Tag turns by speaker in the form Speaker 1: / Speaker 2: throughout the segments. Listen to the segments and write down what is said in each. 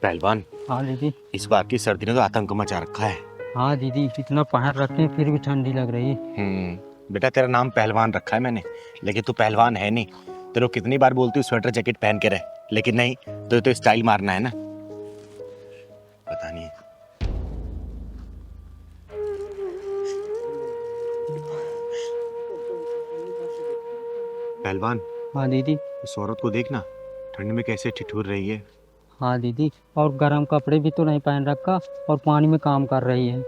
Speaker 1: पहलवान,
Speaker 2: हाँ दीदी।
Speaker 1: इस बार की सर्दी ने तो आतंक मचा रखा है।
Speaker 2: हाँ दीदी, इतना पहन रखे हैं फिर भी ठंडी लग रही है।
Speaker 1: बेटा तेरा नाम पहलवान रखा है मैंने, लेकिन तू पहलवान है नहीं। तेरे को कितनी बार बोलती हूँ स्वेटर जैकेट पहन के रह, लेकिन नहीं, तो स्टाइल मारना है ना। पता नहीं। पहलवान,
Speaker 2: हाँ दीदी।
Speaker 1: इस औरत को देखना, ठंड में कैसे ठिठुर रही है।
Speaker 2: हाँ दीदी, और गर्म कपड़े भी तो नहीं पहन रखा और पानी में काम कर रही है।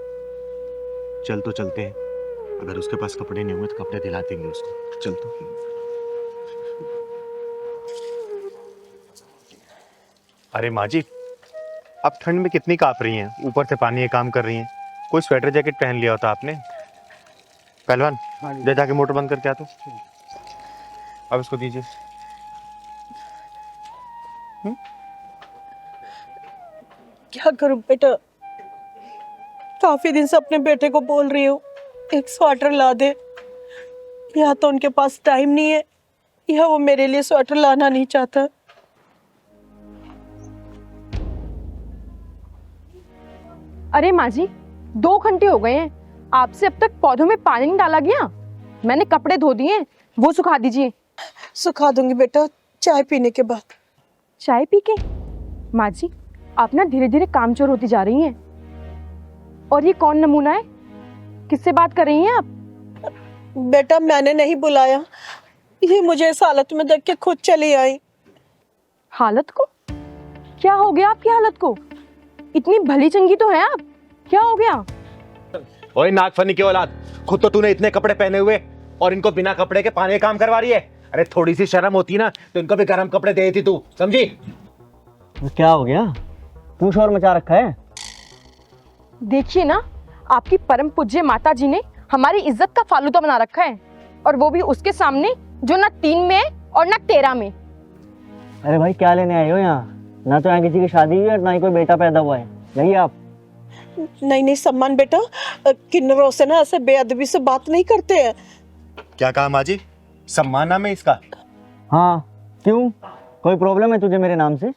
Speaker 1: चल तो चलते हैं, अगर उसके पास कपड़े नहीं होंगे तो कपड़े दिला देंगे उसको। चल तो। अरे माँ जी, आप ठंड में कितनी कांप रही हैं, ऊपर से पानी ये काम कर रही हैं। कोई स्वेटर जैकेट पहन लिया होता आपने। पहलवान, जा जाके मोटर बंद करके आ तो। अब इसको दीजिए।
Speaker 3: क्या करूं बेटा, काफी दिन से अपने बेटे को बोल रही हूँ एक स्वेटर ला दे। या तो उनके पास टाइम नहीं है या वो मेरे लिए स्वेटर लाना नहीं चाहता।
Speaker 4: अरे माँ जी, 2 घंटे हो गए हैं, आपसे अब तक पौधों में पानी नहीं डाला गया। मैंने कपड़े धो दिए, वो सुखा दीजिए।
Speaker 3: सुखा दूंगी बेटा, चाय पीने के बाद।
Speaker 4: चाय पी के? माँ जी, आप ना धीरे धीरे कामचोर होती जा रही हैं। और ये कौन नमूना है, किससे बात कर रही हैं आप?
Speaker 3: बेटा मैंने नहीं बुलाया, ये मुझे इस हालत में देख के खुद चली आई।
Speaker 4: हालत को? क्या हो गया आपकी हालत को? इतनी भली चंगी तो है आप, क्या हो गया?
Speaker 1: ओए नागफनी की औलाद, खुद तो तूने इतने कपड़े पहने हुए और इनको बिना कपड़े के पानी काम करवा रही है। अरे थोड़ी सी शर्म होती ना तो इनको भी गर्म कपड़े दे देती तू, समझी?
Speaker 2: क्या हो गया, तू शोर मचा रखा है?
Speaker 4: देखिए ना, आपकी परम पूज्य माता जी ने हमारी इज्जत का फालूदा बना रखा है, और वो भी उसके सामने जो ना 3 में है और ना 13 में।
Speaker 2: अरे भाई, क्या लेने आए हो यहाँ? ना तो यहाँ किसी की शादी हुई है, ना ही कोई बेटा पैदा हुआ है। यही आप?
Speaker 3: नहीं नहीं सम्मान बेटा, किन्नरों से ना ऐसे बेअदबी से बात नहीं करते हैं।
Speaker 1: क्या कहा माँ जी? सम्मान नाम है इसका?
Speaker 2: हाँ, क्यों, कोई प्रॉब्लम है तुझे मेरे नाम से?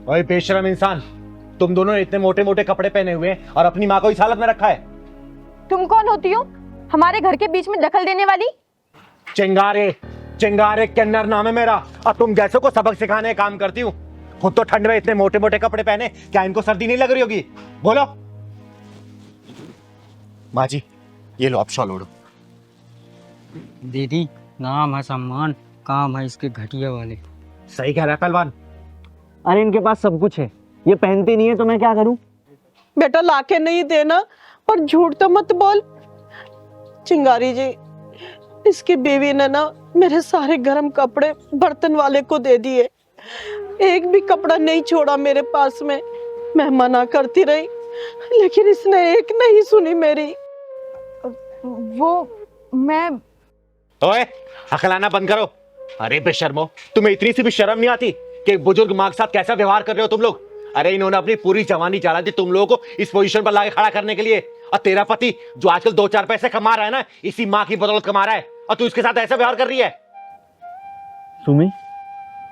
Speaker 1: ओए बेशरम इंसान, तुम दोनों ने इतने मोटे मोटे कपड़े पहने हुए हैं और अपनी माँ को इस हालत में रखा है।
Speaker 4: तुम कौन होती हो हमारे घर के बीच में दखल देने वाली?
Speaker 1: चिंगारे, चिंगारे किन्नर नाम है मेरा, और तुम जैसों को सबक सिखाने का काम करती हूँ। खुद तो ठंड में इतने मोटे मोटे कपड़े पहने, क्या इनको सर्दी नहीं लग रही होगी? बोलो। माँ जी, ये लो आप शॉल ओढ़ो।
Speaker 2: दीदी, नाम है सम्मान, काम है इसके घटिया वाले।
Speaker 1: सही कह रहा है पहलवान।
Speaker 2: अरे इनके पास सब कुछ है, ये पहनते नहीं है तो मैं क्या करूं?
Speaker 3: बेटा लाके नहीं देना, और झूठ तो मत बोल। चिंगारी जी, इसकी बीवी ने ना मेरे सारे गर्म कपड़े बर्तन वाले को दे दिए, एक भी कपड़ा नहीं छोड़ा मेरे पास में। मैं मना करती रही, लेकिन इसने एक नहीं सुनी मेरी।
Speaker 4: वो मैं
Speaker 1: ओए, हकलाना बंद करो। अरे बेशर्मो, तुम्हें इतनी सी भी शर्म नहीं आती कि बुजुर्ग माँ के साथ कैसा व्यवहार कर रहे हो तुम लोग? अरे इन्होंने अपनी पूरी जवानी चला दी तुम लोगों को इस पोजीशन पर लाके खड़ा करने के लिए, और तेरा पति जो आजकल 2-4 पैसे कमा रहा है ना, इसी माँ की बदौलत कमा रहा है, और तू इसके साथ ऐसा व्यवहार कर रही है।
Speaker 2: सुमी,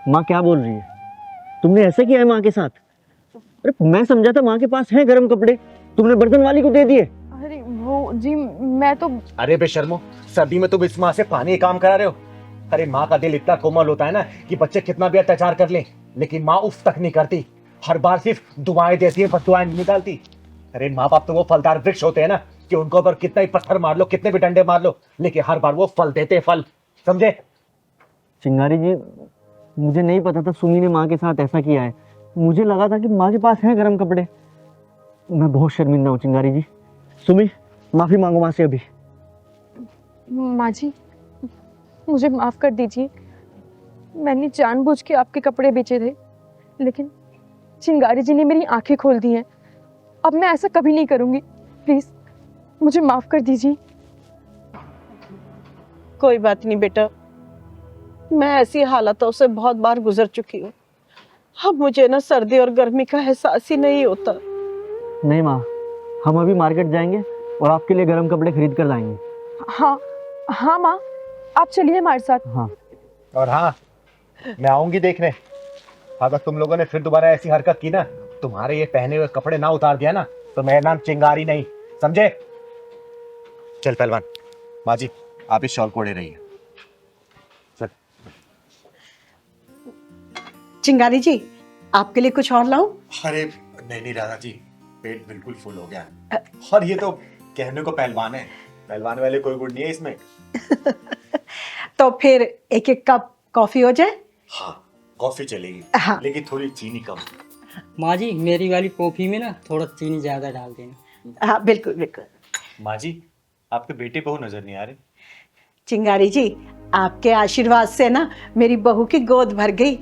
Speaker 2: माँ क्या बोल रही है? तुमने ऐसा किया है माँ के साथ? अरे मैं समझा था माँ के पास है गर्म कपड़े, तुमने बर्तन वाली को दे दिए।
Speaker 4: अरे वो जी, मैं तो
Speaker 1: अरे बेशर्मो, सर्दी में तुम इस माँ से पानी काम करा रहे हो। अरे माँ का दिल इतना कोमल होता है ना कि बच्चे कितना भी अत्याचार कर ले, लेकिन माँ उफ तक नहीं करती। हर बार सिर्फ दुआएं देती है, पर दुआएं नहीं निकालती। अरे माँ बाप तो वो फलदार वृक्ष होते हैं ना कि उनको ऊपर कितना ही पत्थर मार लो, कितने भी डंडे मार लो, लेकिन हर बार वो फल देते, फल, समझे?
Speaker 2: चिंगारी जी, मुझे नहीं पता था सुमी ने माँ के साथ ऐसा किया है। मुझे लगा था कि माँ के पास है गर्म कपड़े। मैं बहुत शर्मिंदा हूँ चिंगारी जी। सुमी, माफी मांगो माँ से अभी।
Speaker 4: माँ जी, मुझे माफ कर दीजिए, मैंने जानबूझ के आपके कपड़े बेचे थे, लेकिन चिंगारी जी ने मेरी आंखें खोल दी हैं। अब मैं ऐसा कभी नहीं करूंगी, प्लीज मुझे माफ कर दीजिए।
Speaker 3: कोई बात नहीं बेटा, मैं ऐसी हालातों से बहुत बार गुजर चुकी हूँ। अब मुझे ना सर्दी और गर्मी का एहसास ही नहीं होता।
Speaker 2: नहीं माँ, हम अभी मार्केट जाएंगे और आपके लिए गर्म कपड़े खरीद कर लाएंगे।
Speaker 4: हाँ हाँ माँ, आप चलिए हमारे साथ।
Speaker 2: हाँ।
Speaker 1: और हाँ, मैं आऊंगी देखने। अगर तुम लोगों ने फिर दोबारा ऐसी हरकत की ना तुम्हारे ये पहने हुए कपड़े ना उतार दिया ना तो मेरा नाम चिंगारी नहीं, समझे? चल पहलवान, माँ जी आप इस शॉल को ओढ़े रहिए। चल।
Speaker 3: चिंगारी जी, आपके लिए कुछ और लाऊं?
Speaker 1: अरे नहीं नहीं राधा जी, पेट बिल्कुल फुल हो गया। और ये तो कहने को पहलवान है, पहलवान वाले कोई गुण नहीं है इसमें।
Speaker 3: तो फिर एक एक कप कॉफी हो जाए?
Speaker 1: हाँ कॉफी चलेगी,
Speaker 3: हाँ।
Speaker 1: लेकिन थोड़ी चीनी कम।
Speaker 5: माँ जी मेरी वाली कॉफी में ना थोड़ा चीनी ज्यादा डाल देना।
Speaker 3: हाँ बिल्कुल बिल्कुल।
Speaker 1: माँ जी आपके बेटे बहू नजर नहीं आ रहे।
Speaker 3: चिंगारी जी, आपके आशीर्वाद से ना मेरी बहू की गोद भर गई,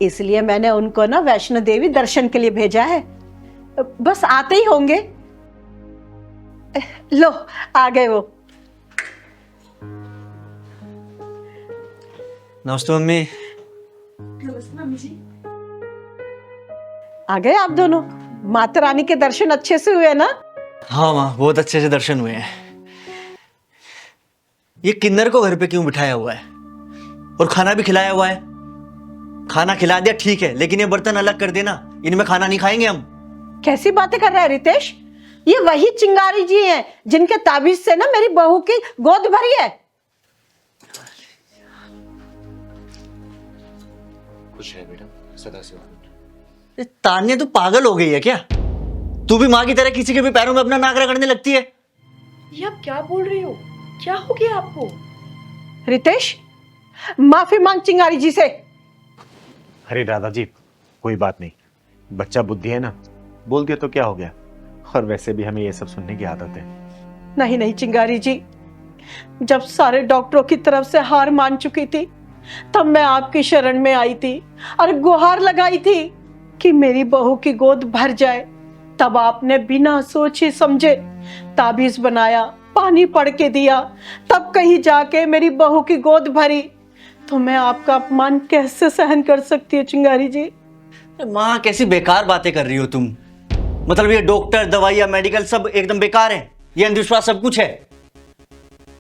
Speaker 3: इसलिए मैंने उनको ना वैष्णो देवी दर्शन के लिए भेजा है। बस आते ही होंगे। लो आ गए वो।
Speaker 2: नमस्ते मम्मी।
Speaker 3: आ गए आप दोनों? माता रानी के दर्शन अच्छे से हुए ना?
Speaker 2: हाँ माँ, बहुत अच्छे से दर्शन हुए हैं। ये किन्नर को घर पे क्यों बिठाया हुआ है और खाना भी खिलाया हुआ है? खाना खिला दिया ठीक है, लेकिन ये बर्तन अलग कर देना, इनमें खाना नहीं खाएंगे हम।
Speaker 3: कैसी बातें कर रहा है रितेश? ये वही चिंगारी जी हैं जिनके ताबीज से ना मेरी बहू की गोद भरी है।
Speaker 1: खुश है बेटा, सदा से।
Speaker 2: ये तान्या तू पागल हो गई है क्या? तू भी माँ की तरह किसी के भी पैरों में अपना नाक रगड़ने लगती है।
Speaker 4: ये आप क्या बोल रही हो? क्या हो गया आपको?
Speaker 3: रितेश, माफी मांग चिंगारी जी से।
Speaker 1: अरे राधा जी कोई बात नहीं, बच्चा बुद्धि है ना, बोल दिया तो क्या हो गया। और वैसे भी हमें ये सब सुनने की आदत है।
Speaker 3: नहीं नहीं चिंगारी जी, जब सारे डॉक्टरों की तरफ से हार मान चुकी थी तब मैं आपकी शरण में आई थी और गुहार लगाई थी कि मेरी बहू की गोद भर जाए। तब आपने बिना सोचे समझे ताबीज बनाया, पानी पड़ के दिया, तब कहीं जाके मेरी बहू की गोद भरी। तो मैं आपका अपमान कैसे सहन कर सकती है चिंगारी जी?
Speaker 2: माँ कैसी बेकार बातें कर रही हो तुम। मतलब ये डॉक्टर, दवाइयाँ, मेडिकल सब एकदम बेकार है, ये अंधविश्वास सब कुछ है।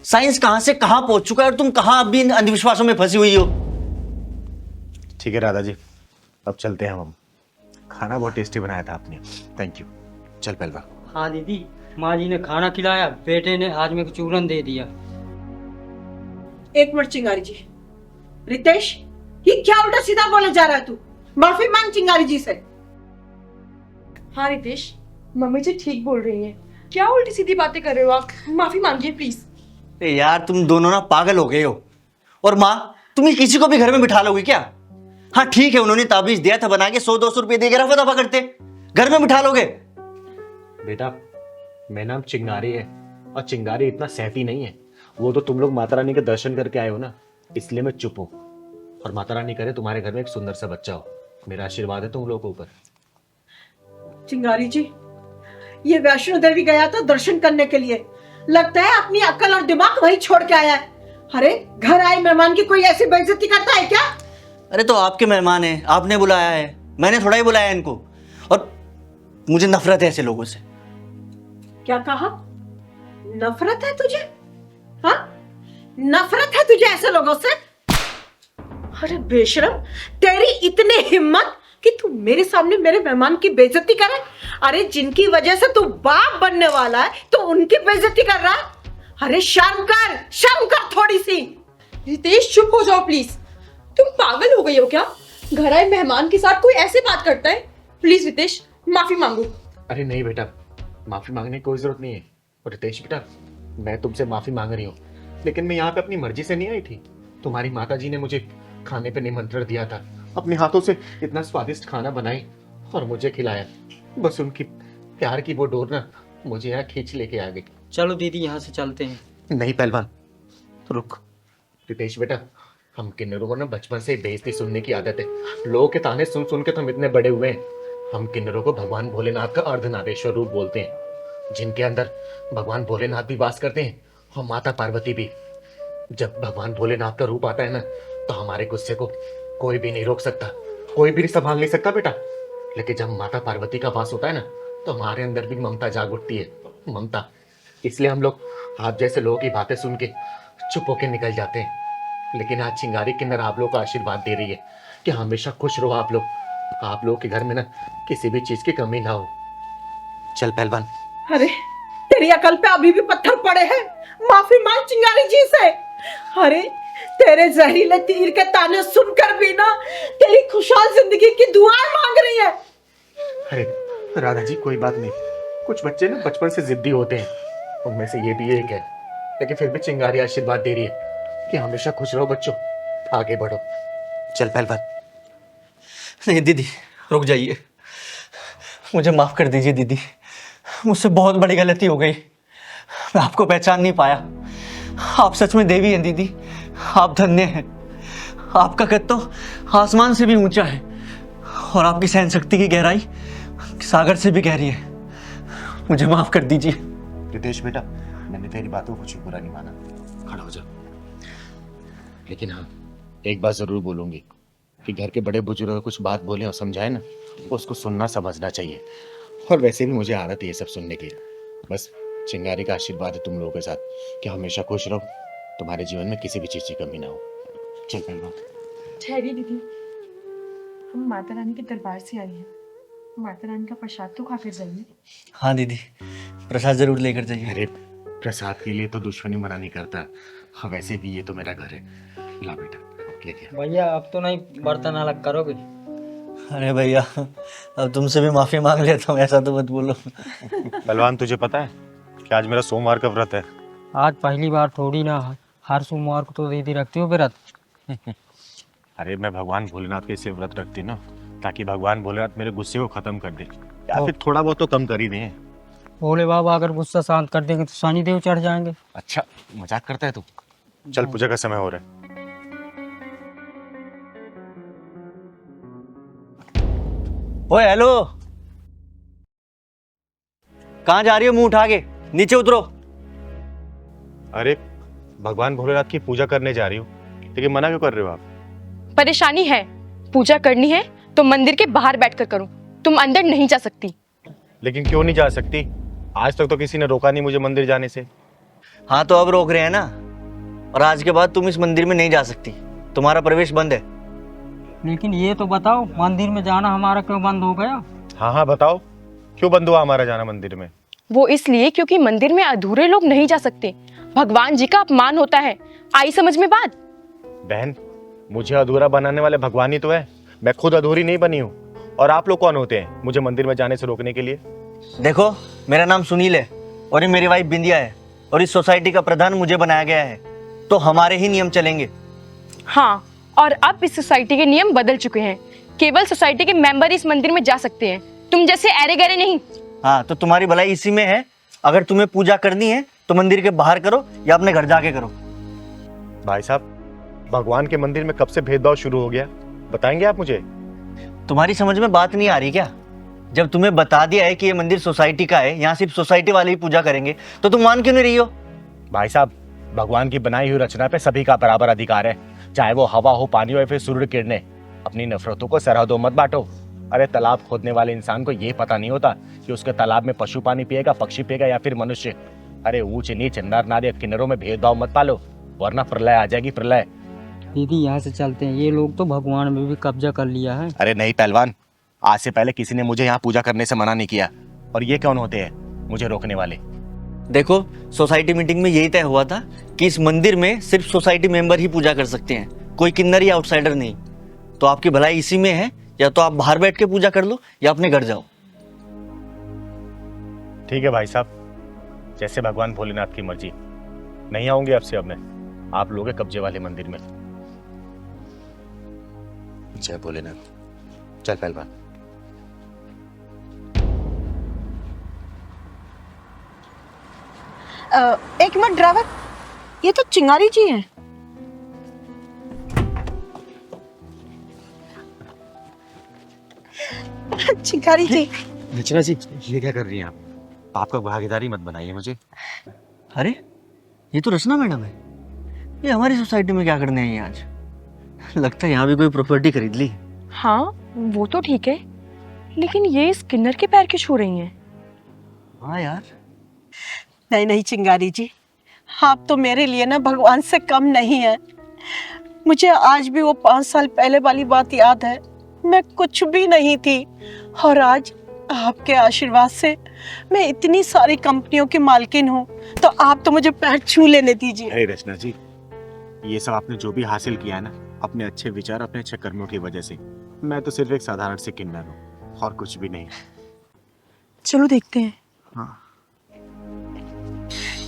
Speaker 2: साइंस कहां से कहां पहुंच चुका है और तुम कहां अभी इन अंधविश्वासों में फंसी हुई हो।
Speaker 1: ठीक है राधा जी, अब चलते हैं हम। खाना बहुत टेस्टी बनाया था आपने, थैंक यू। चल पहलवान।
Speaker 5: हाँ दीदी, माँ जी ने खाना खिलाया, बेटे ने आज मेरे को चूरन दे दिया।
Speaker 3: एक मिनट चिंगारी जी। रितेश, ये क्या उल्टा सीधा बोले जा रहा है तू? माफी मांग चिंगारी जी से।
Speaker 4: हाँ रितेश, मम्मी जी ठीक बोल रही हैं। क्या उल्टी सीधी बातें कर रहे हो आप? माफी मांगिए प्लीज।
Speaker 2: यार तुम दोनों ना पागल हो गए हो। और माँ, तुम ये किसी को भी घर में बिठा लोगी क्या? हाँ ठीक है, उन्होंने ताबीज दिया था बना के, 100-200 रुपए दे के रफा दफा करते, घर में बिठा लोगे?
Speaker 1: बेटा मेरा नाम चिंगारी है और चिंगारी इतना सहती नहीं है। वो तो तुम लोग माता रानी के दर्शन करके आए हो ना, इसलिए मैं चुप हूं। और माता रानी करे तुम्हारे घर में एक सुंदर सा बच्चा हो, मेरा आशीर्वाद है तुम लोगों के ऊपर।
Speaker 3: चिंगारी जी, ये वैष्णो देवी गया था दर्शन करने के लिए, लगता है अपनी अक्ल और दिमाग वहीं छोड़ के आया है। अरे घर आए मेहमान की कोई ऐसी बेइज्जती करता है क्या?
Speaker 2: अरे तो आपके मेहमान हैं, आपने बुलाया है, मैंने थोड़ा ही बुलाया इनको। और मुझे नफरत है ऐसे लोगों से।
Speaker 3: क्या कहा? नफरत है तुझे? हाँ, नफरत है तुझे ऐसे लोगों से? अरे बेशरम, तेरी इतनी हिम्मत कि तू मेरे सामने मेरे मेहमान की बेइज्जती करे? अरे जिनकी वजह से तू बाप बनने वाला है तो उनकी बेइज्जती कर रहा है? अरे शर्म कर थोड़ी सी।
Speaker 4: रितेश चुप हो जाओ प्लीज। तुम पागल हो गई हो क्या? घर आए मेहमान के साथ कोई ऐसे बात करता है? प्लीज रितेश माफी मांगो।
Speaker 1: अरे नहीं बेटा, माफी मांगने की कोई जरूरत नहीं है। और रितेश बेटा, मैं तुमसे माफी मांग रही हूँ, लेकिन मैं यहाँ पे अपनी मर्जी से नहीं आई थी। तुम्हारी माता जी ने मुझे खाने पे निमंत्रण दिया था, अपने हाथों से इतना स्वादिष्ट खाना बनाई और मुझे खिलाया। बस उनकी प्यार की वो डोर ना मुझे यहाँ खींच लेके आ गई।
Speaker 5: चलो दीदी यहाँ से चलते हैं।
Speaker 1: नहीं पहलवान, रुक। रितेश बेटा, हम किन्नरों को ना बचपन से बेइज्जती सुनने की आदत है। लोगों के ताने सुन सुन के तो हम इतने बड़े हुए हैं। हम किन्नरों को भगवान भोलेनाथ का अर्धनारेश्वर रूप बोलते हैं, जिनके अंदर भगवान भोलेनाथ भी वास करते हैं और माता पार्वती भी। जब भगवान भोलेनाथ का रूप आता है ना, तो हमारे गुस्से को कोई भी नहीं रोक सकता, कोई भी संभाल नहीं सकता बेटा। लेकिन जब माता पार्वती का वास होता है ना, तो हमारे अंदर भी ममता जाग उठती है, ममता। इसलिए हम लोग आप जैसे लोगों की बातें सुन के चुप होके निकल जाते हैं। लेकिन आज चिंगारी किन्नर आप लोग का आशीर्वाद दे रही है कि हमेशा खुश रहो आप लोग, आप लोग के घर में ना किसी भी चीज की कमी ना हो। चल पहलवान।
Speaker 3: अरे तेरी अकल पे अभी भी पत्थर पड़े हैं। माफी मांग चिंगारी जी से। अरे तेरे जहरीले तीर के ताने सुनकर भी ना तेरी खुशहाल जिंदगी की दुआएं मांग रही है।
Speaker 1: अरे राधा जी कोई बात नहीं, कुछ बच्चे ना बचपन से जिद्दी होते हैं, उनमें से ये भी एक है, लेकिन फिर भी चिंगारी आशीर्वाद दे रही है कि हमेशा खुश रहो बच्चों, आगे बढ़ो। चल पहलवान।
Speaker 2: नहीं दीदी, रुक जाइए, मुझे माफ़ कर दीजिए दीदी, मुझसे बहुत बड़ी गलती हो गई। मैं आपको पहचान नहीं पाया। आप सच में देवी हैं दीदी, आप धन्य हैं। आपका कद तो आसमान से भी ऊंचा है और आपकी सहन शक्ति की गहराई सागर से भी गहरी है। मुझे माफ़ कर दीजिए।
Speaker 1: रितेश बेटा, मैंने तेरी बातों को कुछ भी बुरा नहीं माना, खड़ा हो जा। लेकिन हाँ, एक बात जरूर बोलूंगी कि घर के बड़े बुजुर्ग कुछ बात बोले और समझाए ना, तो उसको सुनना समझना चाहिए। और वैसे भी मुझे आदत है ये सब सुनने की। बस चिंगारी का आशीर्वाद है तुम लोगों के साथ कि हमेशा खुश रहो, तुम्हारे जीवन में किसी भी चीज की कमी ना हो। चल पहलवान।
Speaker 4: ठहरिए दीदी, हम माता रानी के दरबार से आए हैं, माता रानी का प्रसाद तो खाकर जाइए।
Speaker 2: हाँ दीदी, प्रसाद जरूर लेकर जाइए।
Speaker 1: अरे प्रसाद के लिए तो दुश्मनी मना नहीं करता। हाँ वैसे भी ये तो मेरा घर है। ला बेटा लेके आ।
Speaker 5: भैया अब तो नहीं बर्तन अलग करोगे?
Speaker 2: अरे भैया, अब तुमसे भी माफ़ी मांग लेता हूँ, ऐसा तो मत बोलो।
Speaker 6: पहलवान तुझे पता है कि आज मेरा सोमवार का व्रत है।
Speaker 5: आज पहली बार थोड़ी ना, हर सोमवार को तो दीदी रखती हो व्रत।
Speaker 6: अरे मैं भगवान भोलेनाथ के इसलिए व्रत रखती ना, ताकि भगवान भोलेनाथ मेरे गुस्से को खत्म कर दे, या फिर थोड़ा बहुत तो कम कर ही दें।
Speaker 5: भोले बाबा अगर गुस्सा शांत कर देंगे तो शनि देव चढ़ जाएंगे।
Speaker 1: अच्छा मजाक करता है तू।
Speaker 6: चल पूजा का समय हो रहा है।
Speaker 2: ओए हेलो, कहाँ जा रही हो? मुंह उठा के नीचे उतरो।
Speaker 6: अरे भगवान भोलेनाथ की पूजा करने जा रही हूँ, लेकिन मना क्यों कर रहे हो आप?
Speaker 4: परेशानी है, पूजा करनी है तो मंदिर के बाहर बैठकर करो, तुम अंदर नहीं जा सकती।
Speaker 6: लेकिन क्यों नहीं जा सकती? आज तक तो किसी ने रोका नहीं मुझे मंदिर जाने से।
Speaker 2: हाँ तो अब रोक रहे हैं ना, और आज के बाद तुम इस मंदिर में नहीं जा सकती, तुम्हारा प्रवेश बंद है।
Speaker 5: लेकिन ये तो बताओ, मंदिर में जाना हमारा क्यों बंद हो गया?
Speaker 6: हाँ हाँ बताओ, क्यों बंद हुआ हमारा जाना मंदिर में?
Speaker 4: वो इसलिए क्योंकि मंदिर में अधूरे लोग नहीं जा सकते, भगवान जी का अपमान होता है। आई समझ में बात?
Speaker 6: बहन, मुझे अधूरा बनाने वाले भगवान ही तो है, मैं खुद अधूरी नहीं बनी हूँ। और आप लोग कौन होते हैं मुझे मंदिर में जाने से रोकने के लिए?
Speaker 2: देखो, मेरा नाम सुनील है और ये मेरी वाइफ बिंदिया है, और इस सोसाइटी का प्रधान मुझे बनाया गया है, तो हमारे ही नियम चलेंगे।
Speaker 4: हाँ, और अब इस सोसाइटी के नियम बदल चुके हैं, केवल सोसाइटी के मेंबर इस मंदिर में जा सकते हैं, तुम जैसे अरे गरे नहीं।
Speaker 2: हाँ तो तुम्हारी भलाई इसी में है, अगर तुम्हें पूजा करनी है तो मंदिर के बाहर करो या अपने घर जाके करो।
Speaker 6: भाई साहब, भगवान के मंदिर में कब से भेदभाव शुरू हो गया, बताएंगे आप मुझे?
Speaker 2: तुम्हारी समझ में बात नहीं आ रही क्या? जब तुम्हें बता दिया है कि ये मंदिर सोसाइटी का है, यहाँ सिर्फ सोसाइटी वाले ही पूजा करेंगे, तो तुम मान क्यों नहीं रही हो?
Speaker 6: भाई साहब, भगवान की बनाई हुई रचना पे सभी का बराबर अधिकार है, चाहे वो हवा हो, पानी हो या फिर सूर्य किरणें। अपनी नफरतों को सरहदों मत बांटो। अरे तालाब खोदने वाले इंसान को ये पता नहीं होता कि उसके तालाब में पशु पानी पिएगा, पक्षी पिएगा या फिर मनुष्य। अरे ऊंच नीच, नर नारी, किन्नरों में भेदभाव मत पालो, वरना प्रलय आ जाएगी, प्रलय।
Speaker 5: दीदी यहाँ से चलते हैं, ये लोग तो भगवान में भी कब्जा कर लिया है।
Speaker 1: अरे नहीं पहलवान, आज से पहले किसी ने मुझे यहाँ पूजा करने से मना नहीं किया, और ये कौन होते हैं मुझे रोकने वाले?
Speaker 2: देखो, सोसाइटी मीटिंग में यही तय हुआ था कि इस मंदिर में सिर्फ सोसाइटी मेंबर ही पूजा कर सकते हैं, कोई किन्नर या आउटसाइडर नहीं। तो आपकी भलाई इसी में है, या तो आप बाहर बैठ के पूजा कर लो या अपने घर जाओ।
Speaker 6: ठीक है भाई साहब, जैसे भगवान भोलेनाथ की मर्जी। नहीं आऊंगी आपसे अब मैं आप लोगों के कब्जे वाले मंदिर में।
Speaker 1: जय भोलेनाथ। चल पहलवान।
Speaker 3: एक मिनट ड्राइवर, ये तो चिंगारी जी हैं। चिंगारी जी।
Speaker 1: रचना जी, ये क्या कर रही हैं आप? आपका भागीदारी मत बनाइए मुझे।
Speaker 2: अरे ये तो रचना मैडम है, ये हमारी सोसाइटी में क्या करने आई है आज? लगता है यहाँ भी कोई प्रॉपर्टी खरीद ली।
Speaker 4: हाँ वो तो ठीक है, लेकिन ये स्किनर के पैर क्यों छू रही हैं?
Speaker 2: हाँ यार,
Speaker 3: नहीं नहीं चिंगारी जी, आप तो मेरे लिए ना भगवान से कम नहीं है। मुझे आज भी वो 5 साल पहले वाली बात याद है। मैं कुछ भी नहीं थी, और आज आपके आशीर्वाद से मैं इतनी सारी कंपनियों की मालकिन हूँ। तो आप तो मुझे पैर छू लेने दीजिए।
Speaker 6: अरे रचना जी, ये सब आपने जो भी हासिल किया है ना, अपने अच्छे विचार, अपने अच्छे कर्मों की वजह से। मैं तो सिर्फ एक साधारण से किन्नर हूँ और कुछ भी नहीं।
Speaker 3: चलो देखते हैं।
Speaker 6: हाँ।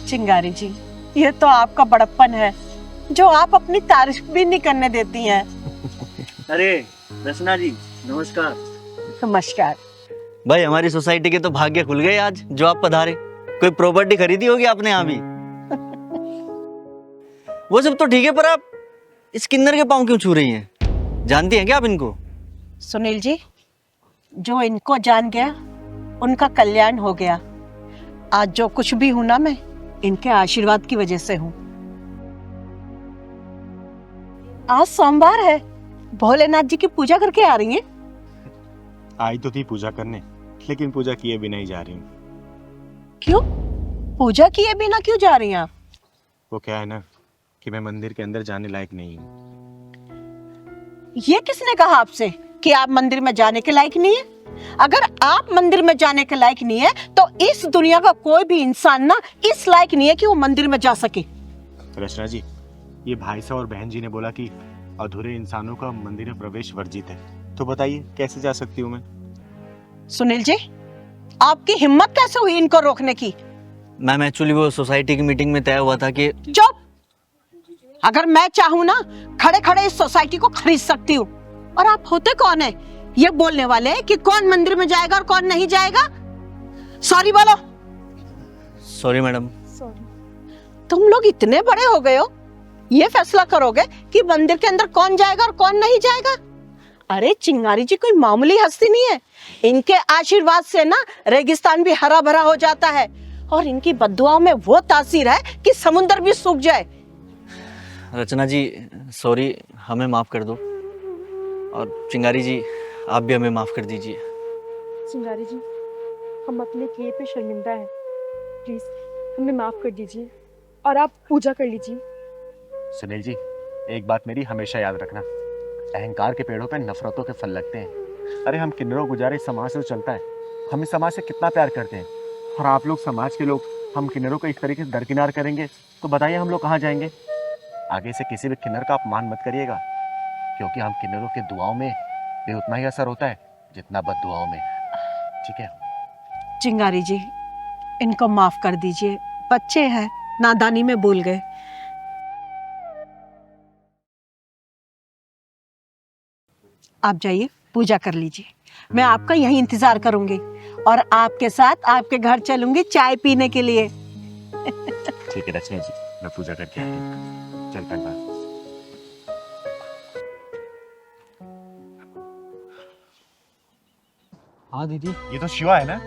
Speaker 3: चिंगारी जी, ये तो आपका बड़प्पन है जो आप अपनी तारीफ भी नहीं करने देती हैं।
Speaker 2: अरे रचना जी, नमस्कार।
Speaker 3: नमस्कार।
Speaker 2: भाई हमारी सोसाइटी के तो भाग्य खुल गए आज जो आप पधारे। कोई प्रॉपर्टी खरीदी होगी आपने यहाँ भी? वो सब तो ठीक है, पर आप इस किन्नर के पाँव क्यों छू रही हैं? जानती हैं क्या आप इनको?
Speaker 3: सुनील जी, जो इनको जान गया उनका कल्याण हो गया। आज जो कुछ भी हूं ना, मैं इनके आशीर्वाद की वजह से हूँ। आज सोमवार है, भोलेनाथ जी की पूजा करके आ रही हैं?
Speaker 6: आई तो थी पूजा करने, लेकिन पूजा किए बिना ही जा रही हूँ।
Speaker 3: क्यों? पूजा किए बिना क्यों जा रही हैं आप?
Speaker 6: वो क्या है ना कि मैं मंदिर के अंदर जाने लायक नहीं हूँ।
Speaker 3: ये किसने कहा आपसे कि आप मंदिर में जाने के लायक नहीं है? अगर आप मंदिर में जाने के लायक नहीं है तो इस दुनिया का कोई भी इंसान ना इस लायक नहीं है कि वो मंदिर में जा सके।
Speaker 6: रचना जी, ये भाई साहब और बहन जी ने बोला कि अधूरे इंसानों का मंदिर में प्रवेश वर्जित है, तो बताइए कैसे जा सकती हूँ मैं?
Speaker 3: सुनील जी, आपकी हिम्मत कैसे हुई इनको रोकने की?
Speaker 2: मैम एक्चुअली वो सोसाइटी की मीटिंग में तय हुआ था कि
Speaker 3: चुप! अगर मैं चाहूँ ना, खड़े खड़े इस सोसाइटी को खरीद सकती हूँ। और आप होते कौन है ये बोलने वाले कि कौन मंदिर में जाएगा और कौन नहीं जाएगा? सॉरी बोलो।
Speaker 2: Sorry madam.
Speaker 3: तुम लोग इतने बड़े हो गए हो, ये फैसला करोगे कि मंदिर के अंदर कौन जाएगा और कौन नहीं जाएगा? अरे चिंगारी जी कोई मामूली हस्ती नहीं है। इनके आशीर्वाद से ना रेगिस्तान भी हरा भरा हो जाता है, और इनकी बद्दुआओं में वो तासीर है कि समुंदर भी सूख जाए।
Speaker 2: रचना जी सॉरी, हमें माफ़ कर दो। और चिंगारी जी आप भी हमें माफ़ कर दीजिए।
Speaker 4: चिंगारी जी, हम अपने किए पे शर्मिंदा हैं। प्लीज हमें माफ कर दीजिए और आप पूजा कर लीजिए।
Speaker 6: सुनील जी, एक बात मेरी हमेशा याद रखना, अहंकार के पेड़ों पे नफरतों के फल लगते हैं। अरे हम किन्नरों गुजारे समाज से चलता है, हम इस समाज से कितना प्यार करते हैं, और आप लोग समाज के लोग हम किन्नरों को इस तरीके से दरकिनार करेंगे तो बताइए हम लोग कहाँ जाएंगे? आगे से किसी भी किन्नर का अपमान मत करिएगा, क्योंकि हम किन्नरों के दुआओं में भी उतना ही असर होता है जितना बद्दुआओं में। ठीक है?
Speaker 3: चिंगारी जी, इनको माफ कर दीजिए, बच्चे हैं, नादानी में भूल गए। आप जाइए, पूजा कर लीजिए, मैं आपका यहीं इंतजार करूंगी, और आपके साथ आपके घर चलूंगी चाय पीने के लिए।
Speaker 6: ठीक है रचना जी, मैं पूजा करके आती हूँ। चलता हूँ।
Speaker 5: हाँ दीदी।
Speaker 6: ये तो शिवा है ना,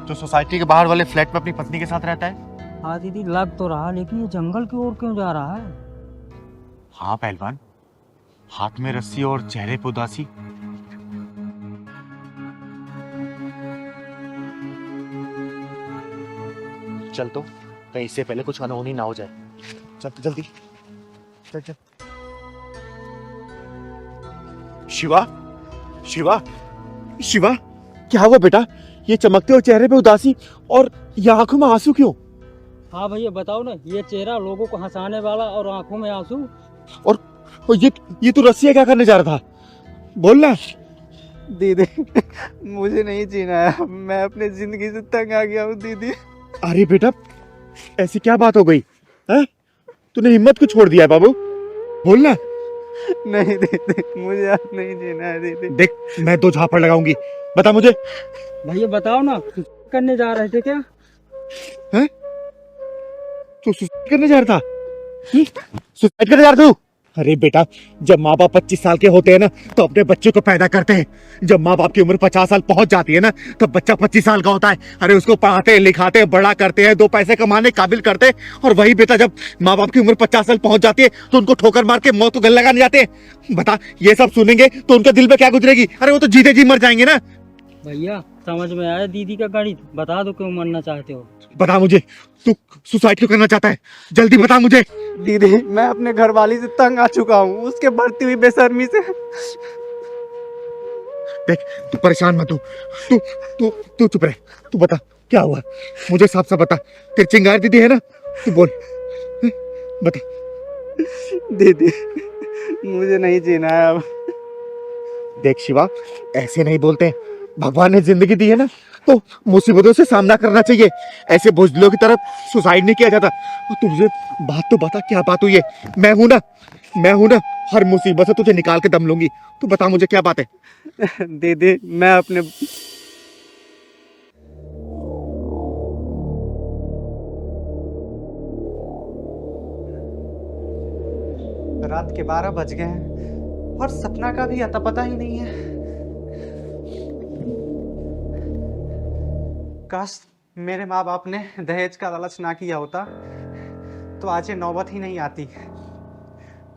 Speaker 6: जो सोसाइटी के बाहर वाले फ्लैट में अपनी पत्नी के साथ रहता है?
Speaker 5: हाँ दीदी, लग तो रहा, लेकिन ये जंगल की ओर क्यों जा रहा है?
Speaker 6: हाँ पहलवान, हाथ में रस्सी और चेहरे पे उदासी। चल तो, कहीं इससे पहले कुछ अनहोनी ना हो जाए। चल तो जल्दी, चल चल। शिवा, शिवा, शिवा, क्या हुआ बेटा? ये चमकते हुए चेहरे पे उदासी और ये आंखों में आंसू क्यों?
Speaker 5: हाँ भैया बताओ ना, ये चेहरा लोगों को हंसाने वाला और आंखों में आंसू।
Speaker 6: और ये तू रस्सी क्या करने जा रहा था? बोल ना।
Speaker 2: दीदी मुझे नहीं जीना है, मैं अपनी जिंदगी से तंग आ गया हूँ दीदी।
Speaker 6: अरे बेटा, ऐसी क्या बात हो गई है? तूने हिम्मत को छोड़ दिया है बाबू, बोल ना।
Speaker 2: नहीं दीदी, मुझे अब नहीं जीना है दीदी।
Speaker 6: देख, मैं 2 झापड़ लगाऊंगी, बता मुझे।
Speaker 5: भैया बताओ ना, करने जा रहे थे क्या?
Speaker 6: हैं? तू सुसाइड करने जा रहा था? सुसाइड करने जा रहा था तू? अरे बेटा, जब माँ बाप 25 साल के होते हैं ना तो अपने बच्चे को पैदा करते हैं। जब माँ बाप की उम्र 50 साल पहुंच जाती है ना तब बच्चा 25 साल का होता है। अरे उसको पढ़ाते हैं, लिखाते हैं, बड़ा करते हैं, 2 पैसे कमाने काबिल करते हैं। और वही बेटा जब माँ बाप की उम्र 50 साल पहुंच जाती है तो उनको ठोकर मार के मौत को गले लगाने जाते हैं। बता, ये सब सुनेंगे तो उनके दिल में क्या गुजरेगी? अरे वो तो जीते जी मर जाएंगे ना।
Speaker 5: भैया समझ में आया दीदी का गणित, बता दो क्यों मरना चाहते हो।
Speaker 6: बता मुझे, तू सुसाइड क्यों करना चाहता है? जल्दी बता मुझे।
Speaker 2: दीदी मैं अपने घर वाली से तंग आ चुका हूँ, उसके बढ़ती हुई बेशर्मी से।
Speaker 6: देख, तू परेशान मत हो, तू तू तू चुप रह। तू बता क्या हुआ, मुझे साफ साफ बता। तेरी चिंगारी दीदी है ना, तू बोल, बता।
Speaker 2: दीदी मुझे नहीं जीना है अब।
Speaker 6: देख शिवा, ऐसे नहीं बोलते हैं। भगवान ने जिंदगी दी है ना, तो मुसीबतों से सामना करना चाहिए। ऐसे बुजदिलों की तरफ सुसाइड नहीं किया जाता। और तुझे बात तो बता, क्या बात हुई है? मैं हूं ना, हर मुसीबत से तुझे निकाल के दम लूंगी। तू बता मुझे क्या बात है।
Speaker 2: दीदी मैं अपने रात के 12 बज गए हैं और सपना का भी अता पता ही नहीं है। काश मेरे माँ बाप ने दहेज का लालच ना किया होता तो आज ये नौबत ही नहीं आती।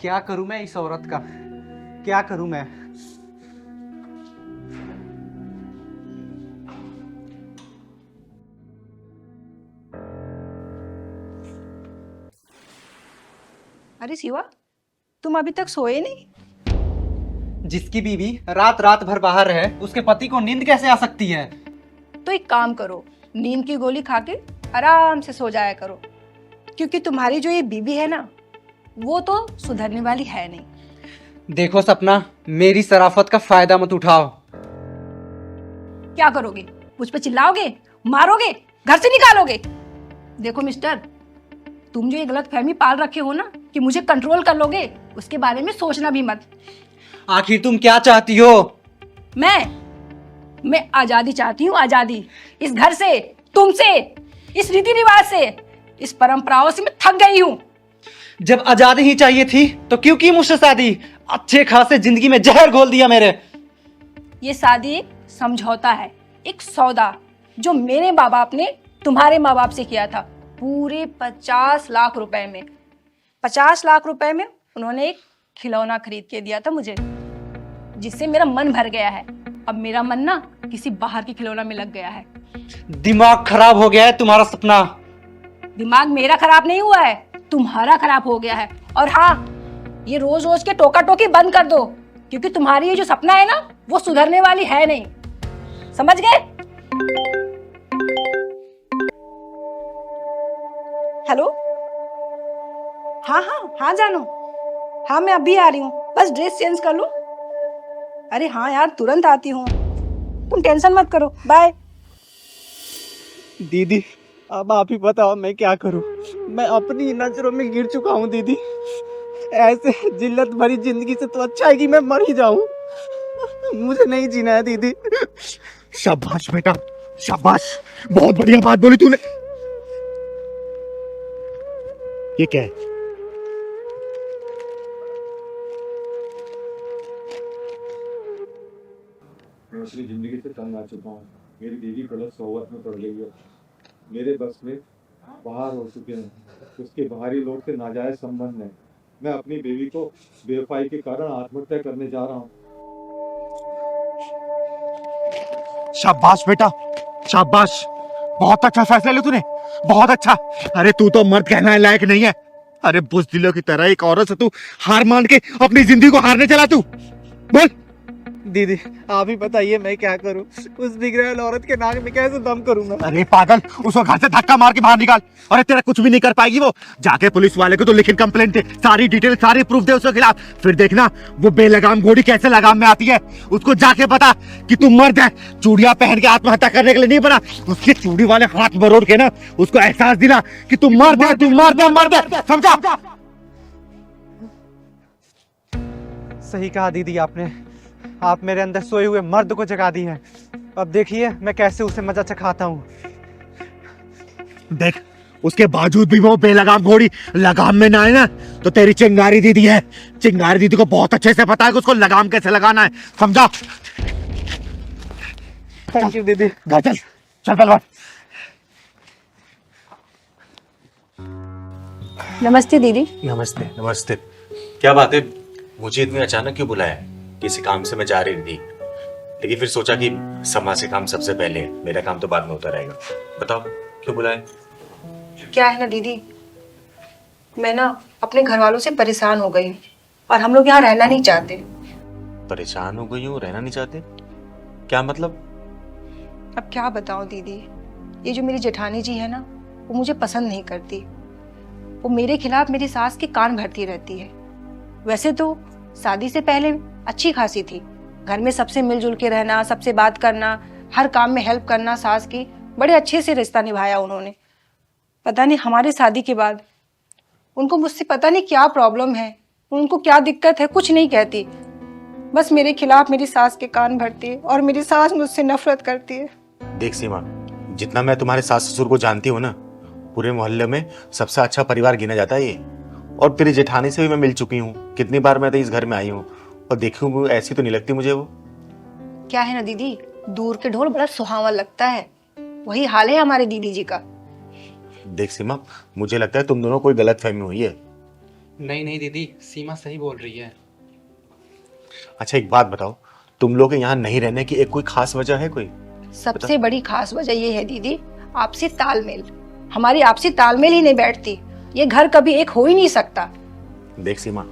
Speaker 2: क्या करूं मैं इस औरत का, क्या करूं मैं?
Speaker 7: अरे शिवा, तुम अभी तक सोए नहीं?
Speaker 2: जिसकी बीवी रात रात भर बाहर रहे, उसके पति को नींद कैसे आ सकती है?
Speaker 7: तो एक काम करो, नींद की गोली खा के आराम से सो जाया करो, क्योंकि तुम्हारी जो ये बीवी है ना, वो तो सुधरने वाली है नहीं।
Speaker 2: देखो सपना, मेरी शराफत का फायदा मत उठाओ।
Speaker 7: क्या करोगे? मुझ पे चिल्लाओगे, मारोगे, घर से निकालोगे? देखो मिस्टर, तुम जो ये गलत फहमी पाल रखे हो ना कि मुझे कंट्रोल कर लोगे, उसके बारे में सोचना भी मत।
Speaker 2: आखिर तुम क्या चाहती हो?
Speaker 7: मैं आजादी चाहती हूँ, आजादी। इस घर से, तुमसे, इस रीति रिवाज से, इस परंपराओं से मैं थक गई हूँ।
Speaker 2: जब आजादी ही चाहिए थी तो क्यों की मुझसे शादी? अच्छे खासे जिंदगी में जहर घोल दिया मेरे।
Speaker 7: ये शादी एक समझौता है, एक सौदा, जो मेरे माँ बाप ने तुम्हारे माँ बाप से किया था, पूरे 50 लाख रुपए में। 50 लाख रुपए में उन्होंने एक खिलौना खरीद के दिया था मुझे, जिससे मेरा मन भर गया है। अब मेरा मन ना किसी बाहर के खिलौना में लग गया है।
Speaker 2: दिमाग खराब हो गया है तुम्हारा सपना।
Speaker 7: दिमाग मेरा खराब नहीं हुआ है, तुम्हारा खराब हो गया है। और हाँ, ये रोज रोज के टोका टोकी बंद कर दो, क्योंकि तुम्हारी ये जो सपना है ना, वो सुधरने वाली है नहीं। समझ गए? हेलो, हाँ जानो, हाँ मैं अभी आ रही हूँ, बस ड्रेस चेंज कर लूं। अरे हाँ यार, तुरंत आती हूँ, तुम टेंशन मत करो, बाय।
Speaker 2: दीदी अब आप ही बताओ मैं क्या करूं? मैं अपनी नजरों में गिर चुका हूं दीदी। ऐसे जिल्लत भरी जिंदगी से तो अच्छा है कि मैं मर ही जाऊं। मुझे नहीं जीना है दीदी।
Speaker 6: शाबाश बेटा, शाबाश, बहुत बढ़िया बात बोली तूने। ये क्या है?
Speaker 8: मैं अपनी जिंदगी से तंग आ चुका हूँ। मेरी बीवी गलत सोहबत में पड़ गई है। मेरे बस में बाहर हो चुके हैं। उसके बाहरी लोग से नाजायज संबंध है। मैं अपनी बीवी को बेवफाई के कारण आत्महत्या करने जा रहा हूँ।
Speaker 6: शाबाश बेटा, शाबाश, बहुत अच्छा फैसला लिया तूने, बहुत अच्छा। अरे तू तो मर्द कहना लायक नहीं है। अरे बुज़दिलों की तरह एक औरत से तू हार मान के अपनी जिंदगी को हारने चला तू। बोल।
Speaker 2: दीदी आप ही बताइए मैं क्या करूं? उस बिगड़ैल औरत के नाक में कैसे दम करूंगा?
Speaker 6: अरे पागल, उसको घर से धक्का मार के बाहर निकाल। अरे तेरा कुछ भी नहीं कर पाएगी वो। जाके पुलिस वाले को तो लिखित कंप्लेंट दे, सारी डिटेल, सारी प्रूफ दे उसके खिलाफ। फिर देखना वो बेलगाम घोड़ी कैसे लगाम में आती है। उसको जाके बता कि तू मर्द है, चूड़ियां पहन के आत्महत्या करने के लिए नहीं बना। उसके चूड़ी वाले हाथ मरोड़ के ना उसको एहसास दिला कि तू मर्द है, तू मर्द है, मर्द है, समझा?
Speaker 2: सही कहा दीदी आपने। आप मेरे अंदर सोए हुए मर्द को जगा दी है। अब देखिए मैं कैसे उसे मजा चखाता हूँ।
Speaker 6: देख, उसके बावजूद भी वो बेलगाम घोड़ी लगाम में ना है ना, तो तेरी चिंगारी दीदी है। चिंगारी दीदी को बहुत अच्छे से पता है कि उसको लगाम कैसे लगाना है, समझा?
Speaker 2: थैंक यू दीदी।
Speaker 6: घर चल, चल पहलवान।
Speaker 7: नमस्ते दीदी।
Speaker 9: नमस्ते। नमस्ते। क्या बात है, मुझे इतनी अचानक क्यों बुलाया? किसी काम से मैं जा रही थी।
Speaker 6: लेकिन फिर सोचा कि समाज से काम सबसे पहले है, मेरा काम तो बाद में होता रहेगा। बताओ क्यों बुलाए?
Speaker 7: क्या है ना दीदी, मैं ना अपने घर वालों से परेशान हो गई हूँ और हम लोग यहाँ रहना नहीं चाहते।
Speaker 6: परेशान हो गई हूँ, रहना नहीं चाहते? क्या मतलब?
Speaker 7: अब क्या बताऊँ दीदी, ये जो मेरी जेठानी जी है ना, वो मुझे पसंद नहीं करती। वो मेरे खिलाफ मेरी सास के कान भरती रहती है। वैसे तो शादी से पहले अच्छी खासी थी, घर में सबसे मिलजुल के रहना, सबसे बात करना, हर काम में हेल्प करना सास की, बड़े अच्छे से रिश्ता निभाया उन्होंने। पता नहीं हमारी शादी के बाद उनको मुझसे पता नहीं क्या प्रॉब्लम है, उनको क्या दिक्कत है, कुछ नहीं कहती, बस मेरे खिलाफ मेरी सास के कान भरती है और मेरी सास मुझसे नफरत करती है।
Speaker 6: देख सीमा, जितना मैं तुम्हारे सास ससुर को जानती हूँ ना, पूरे मोहल्ले में सबसे अच्छा परिवार गिना जाता है ये। और तेरी जेठानी से भी मैं मिल चुकी हूँ, कितनी बार मैं तो इस घर में आई हूँ, और देखूँ ऐसी तो नहीं लगती मुझे वो।
Speaker 7: क्या है ना दीदी, दूर के ढोल बड़ा सुहावा लगता है, वही हाल है हमारे दीदी जी का।
Speaker 6: देख सीमा, मुझे लगता है तुम दोनों कोई गलत फहमी हुई है।
Speaker 9: नहीं नहीं दीदी, सीमा सही बोल रही है।
Speaker 6: अच्छा एक बात बताओ, तुम लोग के यहाँ नहीं रहने की एक कोई खास वजह है कोई?
Speaker 7: सबसे बड़ी खास वजह ये है दीदी, आपसी तालमेल। हमारी आपसी तालमेल ही नहीं बैठती, ये घर कभी एक हो ही नहीं सकता।
Speaker 6: देख सीमा,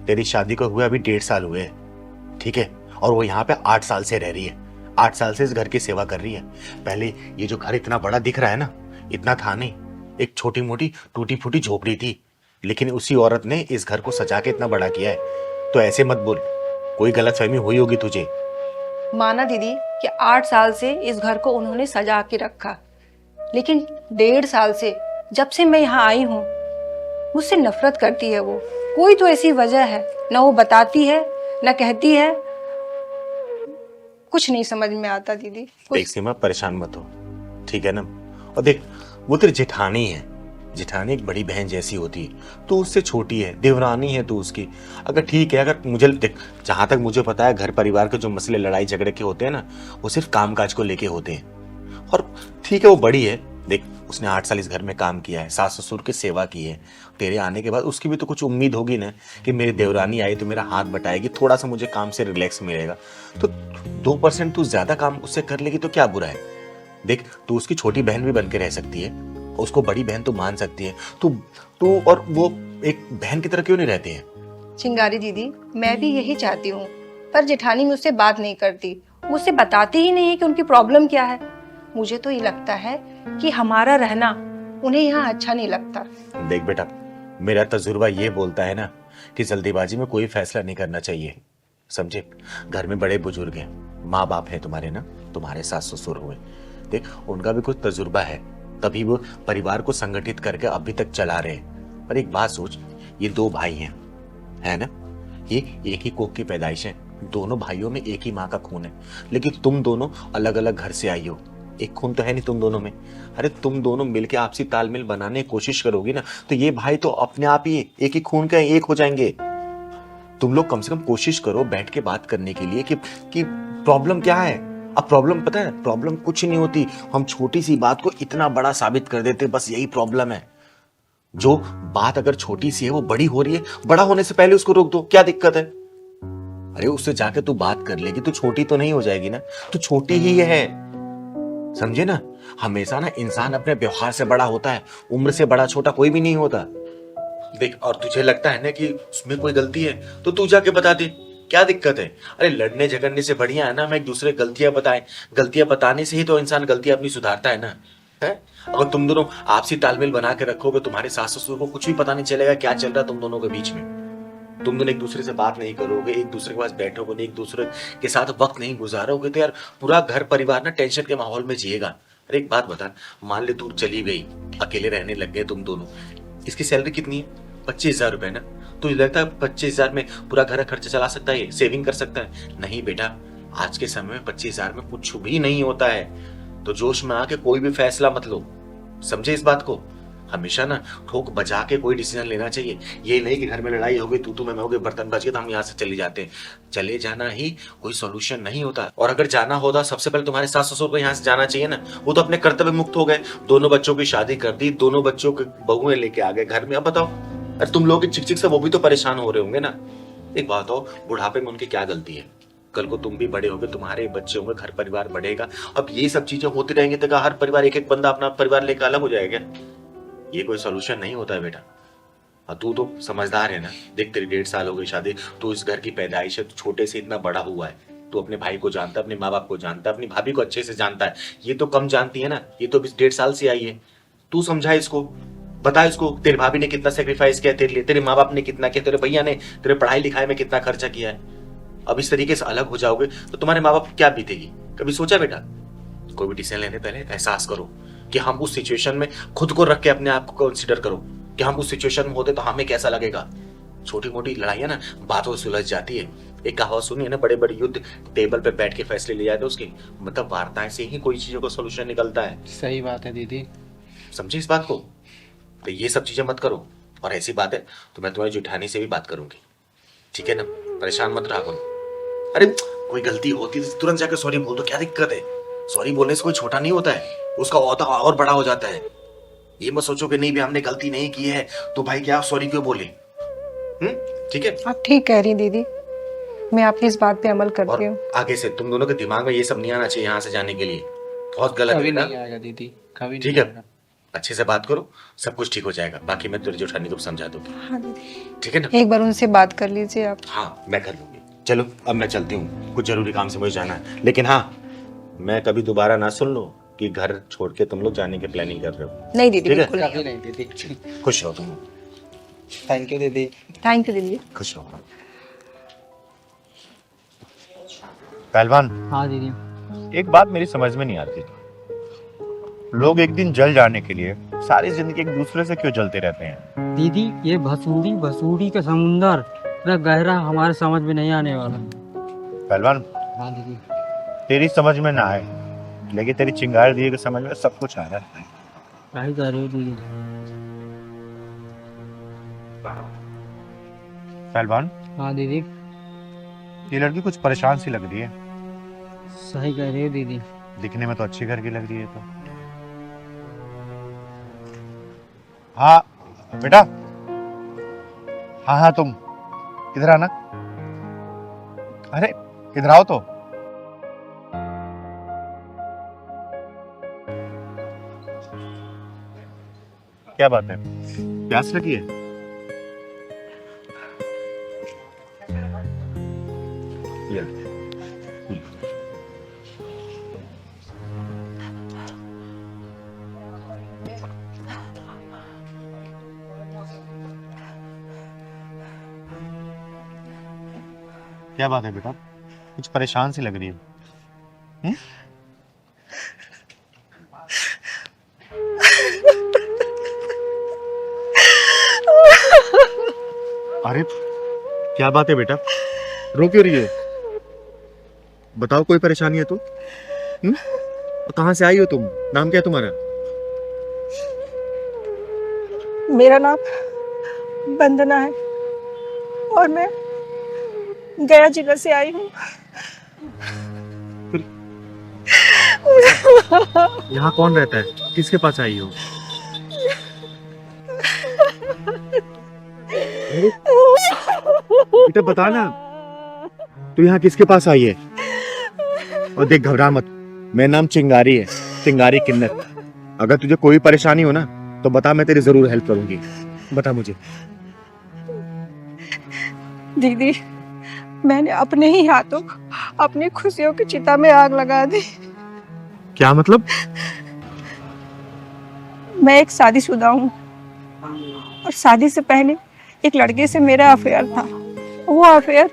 Speaker 6: तेरी शादी को हुए अभी 1.5 साल हुए हैं, ठीक है, और वो यहाँ पे 8 साल से रह रही है, 8 साल से इस घर की सेवा कर रही है। पहले ये जो घर इतना बड़ा दिख रहा है ना, इतना था नहीं, एक छोटी मोटी टूटी फूटी झोपड़ी थी, लेकिन उसी औरत ने इस घर को सजा के इतना बड़ा किया है। तो ऐसे मत बोल, कोई गलतफहमी हुई होगी तुझे।
Speaker 7: माना दीदी कि 8 साल से इस घर को उन्होंने सजा के रखा, लेकिन 1.5 साल से जब से मैं यहाँ आई हूँ मुझसे नफरत करती है वो। कोई तो ऐसी वजह है, ना वो बताती है ना कहती है, कुछ नहीं समझ में आता दीदी।
Speaker 6: देख सीमा, परेशान मत हो, ठीक है ना। और देख, वो तेरी जेठानी है, जेठानी एक बड़ी बहन जैसी होती है, तू उससे छोटी है, देवरानी है तू उसकी। अगर ठीक है, अगर मुझे देख, जहां तक मुझे पता है घर परिवार के जो मसले लड़ाई झगड़े के होते हैं ना, वो सिर्फ कामकाज को लेके होते हैं। और ठीक है, वो बड़ी है, देख उसने 8 साल इस घर में काम किया है, सास ससुर की सेवा की है, तेरे आने के बाद उसकी भी तो कुछ उम्मीद होगी ना कि मेरी देवरानी आई तो मेरा हाथ बटाएगी, थोड़ा सा मुझे काम से रिलैक्स मिलेगा। तो 2% तू ज्यादा काम उससे कर लेगी तो क्या बुरा है? देख, तू उसकी छोटी बहन भी बन के रह सकती है, उसको बड़ी बहन तो मान सकती है। तू और वो एक बहन की तरह क्यों नहीं रहते हैं?
Speaker 7: चिंगारी दीदी, मैं भी यही चाहती हूँ, पर जेठानी मुझसे बात नहीं करती, मुझसे बताती ही नहीं है कि उनकी प्रॉब्लम क्या है। मुझे तो ये लगता है कि हमारा रहना उन्हें यहाँ अच्छा नहीं लगता।
Speaker 6: देख बेटा, मेरा तजुर्बा ये बोलता है ना कि जल्दीबाजी में कोई फैसला नहीं करना चाहिए, समझे। घर में बड़े बुजुर्ग हैं, माँ बाप है तुम्हारे ना, तुम्हारे सास ससुर हुए, देख उनका भी कुछ तजुर्बा है, तभी वो परिवार को संगठित करके अभी तक चला रहे हैं। पर एक बात सोच, ये 2 भाई हैं, है ना, ये एक ही कोख की पैदाइश है, दोनों भाइयों में एक ही माँ का खून है, लेकिन तुम दोनों अलग अलग घर से आई हो, एक खून तो है नहीं तुम दोनों में। अरे तुम दोनों मिलके आपसी तालमेल बनाने की कोशिश करोगी ना, तो ये भाई तो अपने आप ही एक ही खून के एक हो जाएंगे। तुम लोग कम से कम कोशिश करो बैठ के बात करने के लिए कि प्रॉब्लम क्या है। अब प्रॉब्लम पता है, प्रॉब्लम कुछ नहीं होती, हम छोटी सी बात को इतना बड़ा साबित कर देते, बस यही प्रॉब्लम है। जो बात अगर छोटी सी है वो बड़ी हो रही है, बड़ा होने से पहले उसको रोक दो, क्या दिक्कत है? अरे उससे जाके तू बात कर लेगी तो छोटी तो नहीं हो जाएगी ना, तो छोटी ही है, समझे ना। हमेशा ना इंसान अपने व्यवहार से बड़ा होता है, उम्र से बड़ा छोटा कोई भी नहीं होता। देख, और तुझे लगता है ना कि उसमें कोई गलती है तो तू जाके बता दे, क्या दिक्कत है? अरे लड़ने झगड़ने से बढ़िया है ना मैं एक दूसरे गलतियां बताएं, गलतियां बताने से ही तो इंसान गलतियां अपनी सुधारता है ना, है। अगर तुम दोनों आपसी तालमेल बना के रखोगे, तुम्हारे सास ससुर को कुछ भी पता नहीं चलेगा क्या चल रहा है तुम दोनों के बीच में। तुम दोनों एक दूसरे से बात नहीं करोगे, एक दूसरे के पास बैठोगे नहीं, एक दूसरे के साथ वक्त नहीं गुजारोगे, तो यार पूरा घर परिवार ना टेंशन के माहौल में जिएगा। अरे एक बात बता, मान ले तू चली गई, अकेले रहने लग गए तुम दोनों, इसकी सैलरी कितनी है? 25,000 रुपए ना। तुझे लगता है 25,000 में पूरा घर का खर्चा चला सकता है, सेविंग कर सकता है? नहीं बेटा, आज के समय में 25,000 में कुछ भी नहीं होता है। तो जोश में आके कोई भी फैसला मत लो, समझे इस बात को। हमेशा ना ठोक बजा के कोई डिसीजन लेना चाहिए। ये नहीं कि घर में लड़ाई हो गई, तू मैं हो गए, बर्तन बच गए तो हम यहाँ से चले जाते हैं। चले जाना ही कोई सॉल्यूशन नहीं होता। और अगर जाना होता सबसे पहले तुम्हारे सास ससुर को यहाँ से जाना चाहिए ना। वो तो अपने कर्तव्य मुक्त हो गए, दोनों बच्चों की शादी कर दी, दोनों बच्चों के बहुएं लेके आ गए घर में। अब बताओ, अरे तुम लोग की चिक चिक से वो भी तो परेशान हो रहे होंगे ना। एक बात हो, बुढ़ापे में उनकी क्या गलती है? कल को तुम भी बड़े होगे, तुम्हारे बच्चे होंगे, घर परिवार बढ़ेगा। अब ये सब चीजें होती रहेंगी तो क्या हर परिवार एक एक बंदा अपना परिवार लेकर अलग हो जाएगा? ये कोई सोल्यूशन नहीं होता है बेटा। और तू तो समझदार है ना, देख तेरी 1.5 साल हो गई शादी, तू इस घर की पैदाइश है, तू छोटे से इतना बड़ा हुआ है, तू अपने भाई को जानता है, अपने माँ बाप को जानता है, अपनी भाभी को अच्छे से जानता है। ये तो कम जानती है ना, ये तो 1.5 साल से आई है। तू समझा इसको, बता इसको तेरी भाभी ने कितना सेक्रीफाइस किया तेरे लिए, तेरे माँ बाप ने कितना किया, तेरे भैया ने तेरे पढ़ाई लिखाई में कितना खर्चा किया है। अब इस तरीके से अलग हो जाओगे तो तुम्हारे माँ बाप क्या बीतेगी? कभी सोचा बेटा? कोई भी डिसीजन लेने पहले एहसास करो कि हम उस सिचुएशन में खुद को रख के अपने आप को कंसिडर करो कि हम उस सिचुएशन में होते तो हमें कैसा लगेगा। छोटी मोटी लड़ाइयाँ ना बातों से सुलझ जाती है। एक कहावत सुनी है ना, बड़े बड़े युद्ध टेबल पे बैठ के फैसले ले जाते हैं उसके, मतलब वार्ताएं से ही कोई चीजों का सोल्यूशन निकलता है।
Speaker 9: सही बात है दीदी।
Speaker 6: समझे इस बात को? तो ये सब चीजें मत करो, और ऐसी बात है तो मैं तुम्हारी जेठानी से भी बात करूंगी, ठीक है ना? परेशान मत रहा करो। अरे कोई गलती होती है तुरंत जाकर सॉरी बोल दो, क्या दिक्कत है? सॉरी बोलने से कोई छोटा नहीं होता है, उसका ओहदा और बड़ा हो जाता है। ये मत सोचो कि नहीं भी हमने गलती नहीं की है तो भाई क्या सॉरी क्यों बोले। ठीक है?
Speaker 10: आप ठीक कह रही दीदी, मैं आपकी इस बात पे अमल करती हूँ।
Speaker 6: आगे से तुम दोनों के दिमाग में ये सब नहीं आना चाहिए यहाँ से जाने के लिए, बहुत गलत
Speaker 9: कभी
Speaker 6: है ना?
Speaker 9: नहीं आएगा दीदी, कभी
Speaker 6: ठीक
Speaker 9: नहीं
Speaker 6: है,
Speaker 9: आएगा।
Speaker 6: अच्छे से बात करो, सब कुछ ठीक हो जाएगा। बाकी मैं तेरी जेठानी को समझा दूंगी,
Speaker 10: हाँ दीदी,
Speaker 6: ठीक है ना?
Speaker 10: एक बार उनसे बात कर लीजिए आप।
Speaker 6: हाँ मैं कर लूंगी। चलो अब मैं चलती हूँ, कुछ जरूरी काम से मुझे जाना है। लेकिन हाँ, मैं कभी दोबारा ना सुन लो कि घर छोड़ के तुम लोग जाने की प्लानिंग कर रहे हो।
Speaker 10: नहीं दीदी,
Speaker 6: ठीक है?
Speaker 10: बिल्कुल
Speaker 9: कभी नहीं दीदी।
Speaker 6: खुश रहो तुम,
Speaker 9: थैंक यू दीदी।
Speaker 10: थैंक यू दीदी।
Speaker 6: खुश रहो।
Speaker 11: पहलवान,
Speaker 5: हाँ दीदी।
Speaker 11: एक बात मेरी समझ में नहीं आती, लोग एक दिन जल जाने के लिए सारी जिंदगी एक दूसरे से क्यों जलते रहते हैं?
Speaker 5: दीदी ये भसूड़ी का समुंदर इतना गहरा हमारे समझ में नहीं आने वाला।
Speaker 11: पहलवान,
Speaker 5: हाँ दीदी।
Speaker 11: तेरी समझ में ना आए लेकिन तेरी चिंगारी दी के समझ में सब कुछ आ रहा है।
Speaker 5: क्या ही कर रहे हो दीदी?
Speaker 11: पहलवान,
Speaker 5: हाँ दीदी।
Speaker 11: ये लड़की कुछ परेशान सी लग रही है।
Speaker 5: सही कह रही हो दीदी।
Speaker 11: दिखने में तो अच्छी घर की लग रही है तो। हाँ बेटा, हाँ हाँ तुम इधर आना। अरे इधर आओ तो। क्या बात है, प्यास लगी है? ये क्या बात है बेटा, कुछ परेशान सी लग रही है? अरे क्या बात है बेटा, रो क्यों रही है? बताओ कोई परेशानी है तो? कहाँ से आई हो तुम? नाम क्या है तुम्हारा?
Speaker 10: मेरा नाम वंदना है और मैं गया जिला से आई हूँ।
Speaker 11: यहाँ कौन रहता है? किसके पास आई हो? बेटा बता ना, तू यहाँ किसके पास आई है? और देख घबरा मत, मेरा नाम चिंगारी है, चिंगारी किन्नत। अगर तुझे कोई परेशानी हो ना तो बता, मैं तेरी जरूर हेल्प करूंगी। बता मुझे।
Speaker 10: दीदी, मैंने अपने ही हाथों अपनी खुशियों की चिता में आग लगा दी।
Speaker 11: क्या मतलब?
Speaker 10: मैं एक शादीशुदा हूँ और शादी से पहले एक लड़के से मेरा अफेयर था। वो अफेयर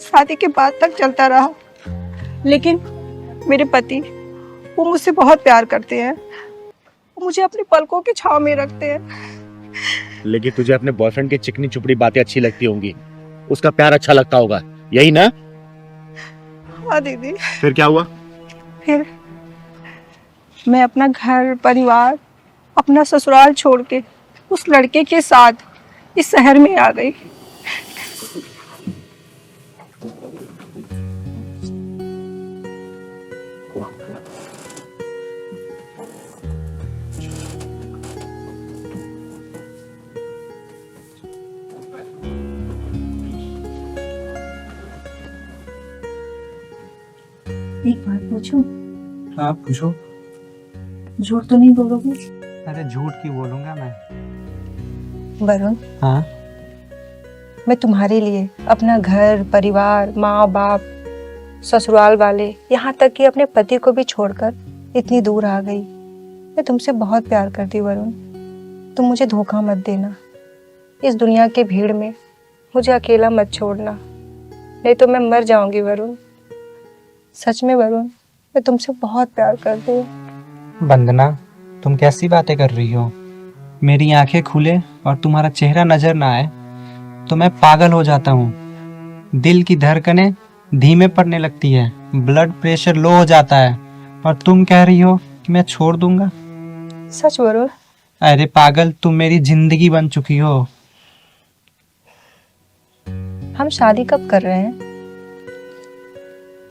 Speaker 10: शादी के बाद तक चलता रहा, लेकिन मेरे पति वो मुझसे बहुत प्यार करते हैं, वो मुझे अपनी पलकों की छांव में रखते हैं।
Speaker 6: लेकिन तुझे अपने बॉयफ्रेंड की चिकनी चुपड़ी बातें अच्छी लगती होंगी, उसका प्यार अच्छा लगता होगा, यही ना?
Speaker 10: हाँ दीदी।
Speaker 11: फिर क्या हुआ?
Speaker 10: फिर मैं अपना घर परिवार, अपना ससुराल छोड़ के उस लड़के के साथ इस शहर में आ गई।
Speaker 7: एक बात पूछूं?
Speaker 9: हाँ पूछो।
Speaker 7: झूठ तो नहीं बोलोगे?
Speaker 9: अरे झूठ क्यों बोलूंगा मैं।
Speaker 10: वरुण,
Speaker 9: हाँ
Speaker 10: मैं तुम्हारे लिए अपना घर, परिवार, माँ बाप, ससुराल वाले, यहाँ तक कि अपने पति को भी छोड़कर इतनी दूर आ गई। मैं तुमसे बहुत प्यार करती हूँ वरुण। तुम मुझे धोखा मत देना। इस दुनिया के भीड़ में मुझे अकेला मत छोड़ना, नहीं तो मैं मर जाऊंगी वरुण। सच में वरुण, मैं तुमसे बहुत प्यार करती हूँ।
Speaker 9: वंदना, तुम कैसी बातें कर रही हो? मेरी आंखें खुले और तुम्हारा चेहरा नजर ना आए तो मैं पागल हो जाता हूँ। दिल की धड़कनें धीमे पड़ने लगती है, ब्लड प्रेशर लो हो जाता है, और तुम कह रही हो कि मैं छोड़ दूंगा?
Speaker 10: सच वरुण।
Speaker 9: अरे पागल, तुम मेरी जिंदगी बन चुकी हो।
Speaker 10: हम शादी कब कर रहे हैं?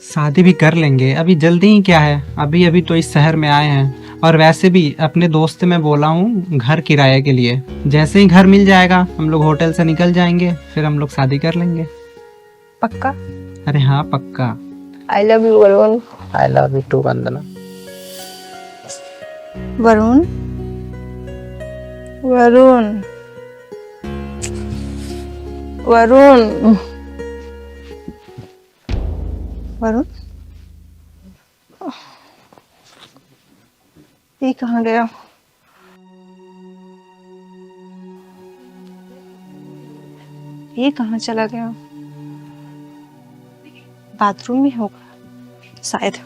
Speaker 9: शादी भी कर लेंगे, अभी जल्दी ही क्या है। अभी अभी तो इस शहर में आए हैं, और वैसे भी अपने दोस्त से मैं बोला हूँ घर किराए के लिए। जैसे ही घर मिल जाएगा हम लोग होटल से निकल जाएंगे, फिर हम लोग शादी कर लेंगे।
Speaker 10: पक्का?
Speaker 9: अरे हाँ पक्का।
Speaker 10: I love you Varun.
Speaker 9: I love you too Vandana.
Speaker 10: Varun, Varun, Varun, Varun, ये कहाँ गया? ये कहाँ चला गया? बाथरूम में होगा शायद,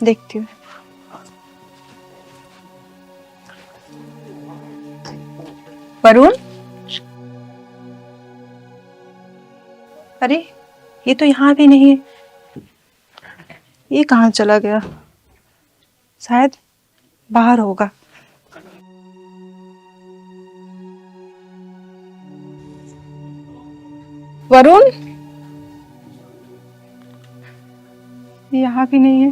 Speaker 10: देखती हूँ। वरुण, अरे ये तो यहाँ भी नहीं है। ये कहाँ चला गया? शायद बाहर होगा। वरुण, यहाँ भी नहीं है।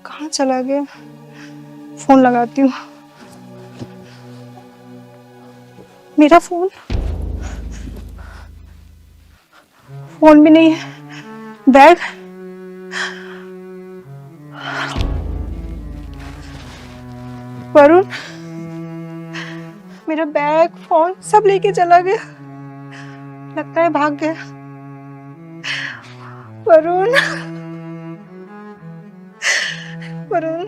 Speaker 10: कहाँ चला गया? फोन लगाती हूँ। मेरा फोन भी नहीं है। बैग, वरुण, मेरा बैग, फोन सब लेके चला गया। लगता है भाग गया। वरुण, वरुण,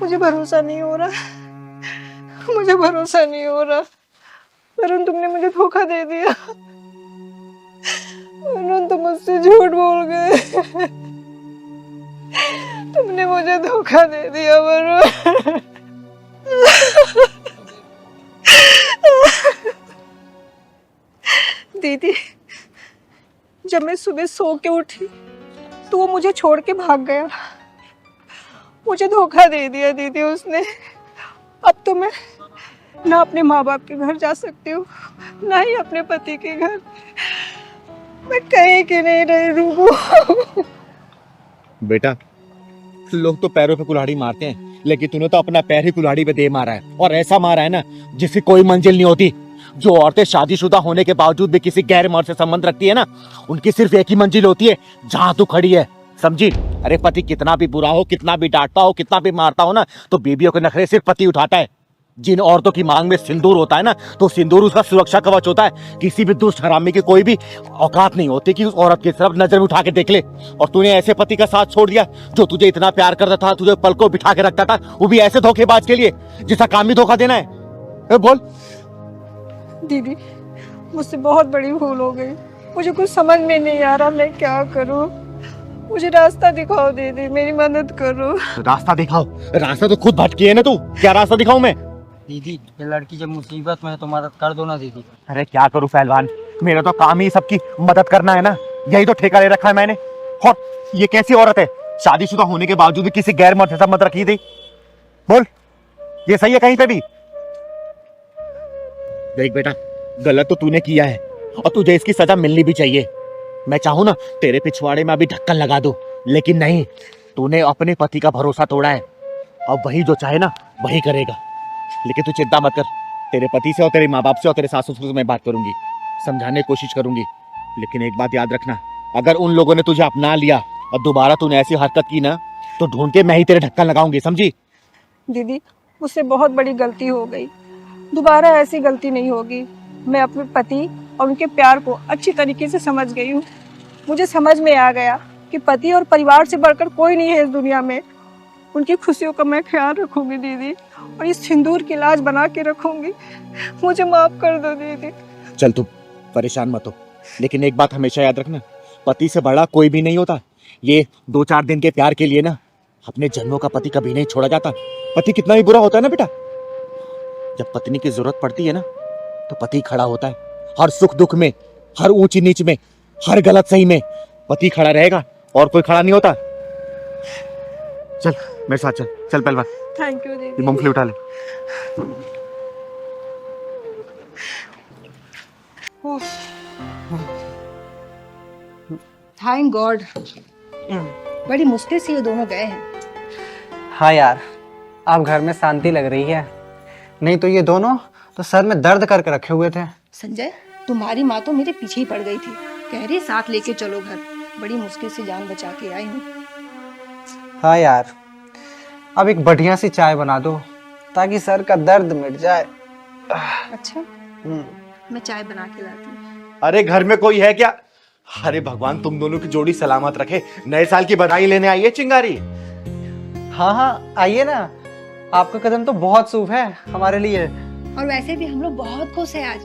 Speaker 10: मुझे भरोसा नहीं हो रहा। मुझे भरोसा नहीं हो रहा। वरुण, तुमने मुझे धोखा दे दिया। वरुण, तुम मुझसे झूठ बोल गए। तुमने मुझे धोखा दे दिया वरुण। दीदी, जब मैं सुबह सो के उठी तो वो मुझे छोड़ के भाग गया। मुझे धोखा दे दिया दीदी उसने। अब तो मैं ना अपने माँ बाप के घर जा सकती हूँ, ना ही अपने पति के घर। मैं कहीं की नहीं रही रूबू।
Speaker 6: बेटा, लोग तो पैरों पे कुल्हाड़ी मारते हैं, लेकिन तूने तो अपना पैर ही कुल्हाड़ी पे दे मारा है, और ऐसा मारा है ना जिसकी कोई मंजिल नहीं होती। जो औरतें शादीशुदा होने के बावजूद भी किसी गैर मर्द से संबंध रखती है ना, उनकी सिर्फ एक ही मंजिल होती है, जहां तू खड़ी है, समझी? अरे पति कितना भी बुरा हो, कितना भी डांटता हो, कितना भी मारता हो ना, तो बीवियों के नखरे सिर्फ पति उठाता है। जिन औरतों की मांग में सिंदूर होता है ना, तो सिंदूर उसका सुरक्षा कवच होता है। किसी भी दुष्ट हरामी की कोई भी औकात नहीं होती कि उस औरत की तरफ नजर में उठा के देख ले। और तूने ऐसे पति का साथ छोड़ दिया जो तुझे इतना प्यार करता था, तुझे पल को बिठा के रखता था, वो भी ऐसे धोखेबाज के लिए जिसका काम ही धोखा देना है। बोल।
Speaker 10: दीदी, मुझसे बहुत बड़ी भूल हो गई। मुझे कुछ समझ में नहीं आ रहा मैं क्या करूं। मुझे रास्ता दिखाओ दीदी, मेरी मदद करो।
Speaker 6: रास्ता दिखाओ? रास्ता तो खुद भटकी है ना तू, क्या रास्ता दिखाऊं मैं?
Speaker 5: दीदी, ये लड़की जब मुसीबत में है तो मदद कर दो ना दीदी।
Speaker 6: अरे क्या करूं पहलवान, मेरा तो काम ही सबकी मदद करना है ना, यही तो ठेका ले रखा है मैंने। और ये कैसी औरत है, शादीशुदा होने के बावजूद भी किसी गैर मर्द से संबंध रखी थी? बोल, ये सही है कहीं पे भी? देख बेटा, गलत तो तूने किया है और तुझे इसकी सजा मिलनी भी चाहिए। मैं चाहूं ना तेरे पिछवाड़े में अभी ढक्कन लगा दूं, लेकिन नहीं, तूने अपने पति का भरोसा तोड़ा है। अब वही जो चाहे ना वही करेगा। लेकिन तू चिंता मत कर, तेरे पति से और तेरे माँ बाप से और तेरे सास ससुर से मैं बात करूंगी, समझाने की कोशिश करूंगी। लेकिन एक बात याद रखना,
Speaker 11: अगर उन लोगों ने तुझे अपना लिया और दोबारा तूने ऐसी हरकत की ना तो ढूंढ के मैं ही तेरे ढक्कन लगाऊंगी, समझी?
Speaker 10: दीदी मुझसे बहुत बड़ी गलती हो गई, दोबारा ऐसी गलती नहीं होगी। मैं अपने पति और उनके प्यार को अच्छी तरीके से समझ गई हूँ। मुझे समझ में आ गया कि पति और परिवार से बढ़कर कोई नहीं है इस दुनिया में। उनकी खुशियों का मैं ख्याल रखूंगी दीदी, और इस सिंदूर की लाज बना के रखूंगी। मुझे माफ कर दो दीदी।
Speaker 11: चल तू परेशान मत हो, लेकिन एक बात हमेशा याद रखना, पति से बड़ा कोई भी नहीं होता। ये 2-4 दिन के प्यार के लिए ना अपने जन्मों का पति कभी नहीं छोड़ा जाता। पति कितना भी बुरा होता है ना बेटा, जब पत्नी की जरूरत पड़ती है ना तो पति खड़ा होता है। हर सुख दुख में, हर ऊंची नीच में, हर गलत सही में पति खड़ा रहेगा और कोई खड़ा नहीं होता। चल मेरे साथ चल, चल पहलवान,
Speaker 10: थैंक यू
Speaker 11: ये
Speaker 10: दीदी।
Speaker 11: मूंगफली उठा ले।
Speaker 7: थैंक गॉड, बड़ी मुश्किल से ये दोनों गए हैं।
Speaker 9: हाँ यार, अब घर में शांति लग रही है, नहीं तो ये दोनों तो सर में दर्द करके रखे हुए थे।
Speaker 7: संजय, तुम्हारी माँ तो मेरे पीछे ही पड़ गई थी, कह रही साथ लेके चलो घर। बड़ी मुश्किल से जान बचा के आई हूँ।
Speaker 9: हाँ यार, अब एक बढ़िया सी चाय बना दो ताकि सर का दर्द मिट जाए।
Speaker 7: अच्छा, मैं चाय बना के लाती हूँ।
Speaker 11: अरे घर में कोई है क्या? अरे भगवान तुम दोनों की जोड़ी सलामत रखे। नए साल की बधाई लेने आई है चिंगारी।
Speaker 9: हाँ हाँ आइए ना, आपका कदम तो बहुत शुभ है हमारे लिए।
Speaker 7: और वैसे भी हम लोग बहुत खुश हैं आज।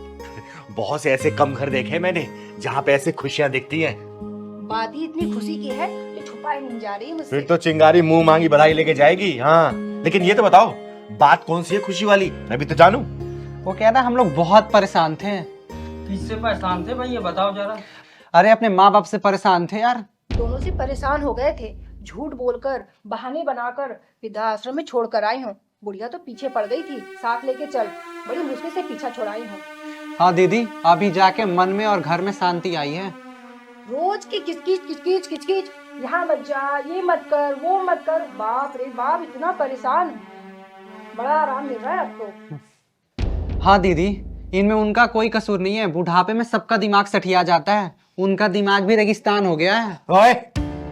Speaker 11: बहुत से ऐसे कम घर देखे मैंने जहाँ पे ऐसे खुशियाँ दिखती हैं।
Speaker 7: बात ही इतनी खुशी की है जो छुपाई नहीं जा रही मुझसे।
Speaker 11: फिर तो चिंगारी मुंह मांगी बधाई लेके जाएगी। हाँ लेकिन ये तो बताओ, बात कौन सी है खुशी वाली, मैं भी तो जानूं।
Speaker 9: वो कह रहा हम लोग बहुत परेशान थे।
Speaker 5: किससे परेशान थे भाई, ये बताओ जरा।
Speaker 9: अरे अपने माँ बाप से परेशान थे यार।
Speaker 7: दोनों से परेशान हो गए थे, झूठ बोलकर, बहाने बनाकर वृद्धाश्रम में छोड़कर आई हूँ। बुढ़िया तो पीछे पड़ गई थी, साथ लेके चल, बड़ी मुश्किल से पीछा छुड़ाई हूँ।
Speaker 9: हाँ दीदी, अभी जाके मन में और घर में शांति आई है।
Speaker 7: रोज की किचकिच किचकिच किचकिच, यहाँ मत जा, ये मत कर, वो मत कर, बाप रे बाप, इतना परेशान। बड़ा आराम मिल रहा है अब तो।
Speaker 9: हाँ दीदी, इनमें उनका कोई कसूर नहीं है। बुढ़ापे में सबका दिमाग सठिया जाता है, उनका दिमाग भी रेगिस्तान हो गया है।
Speaker 11: ओए,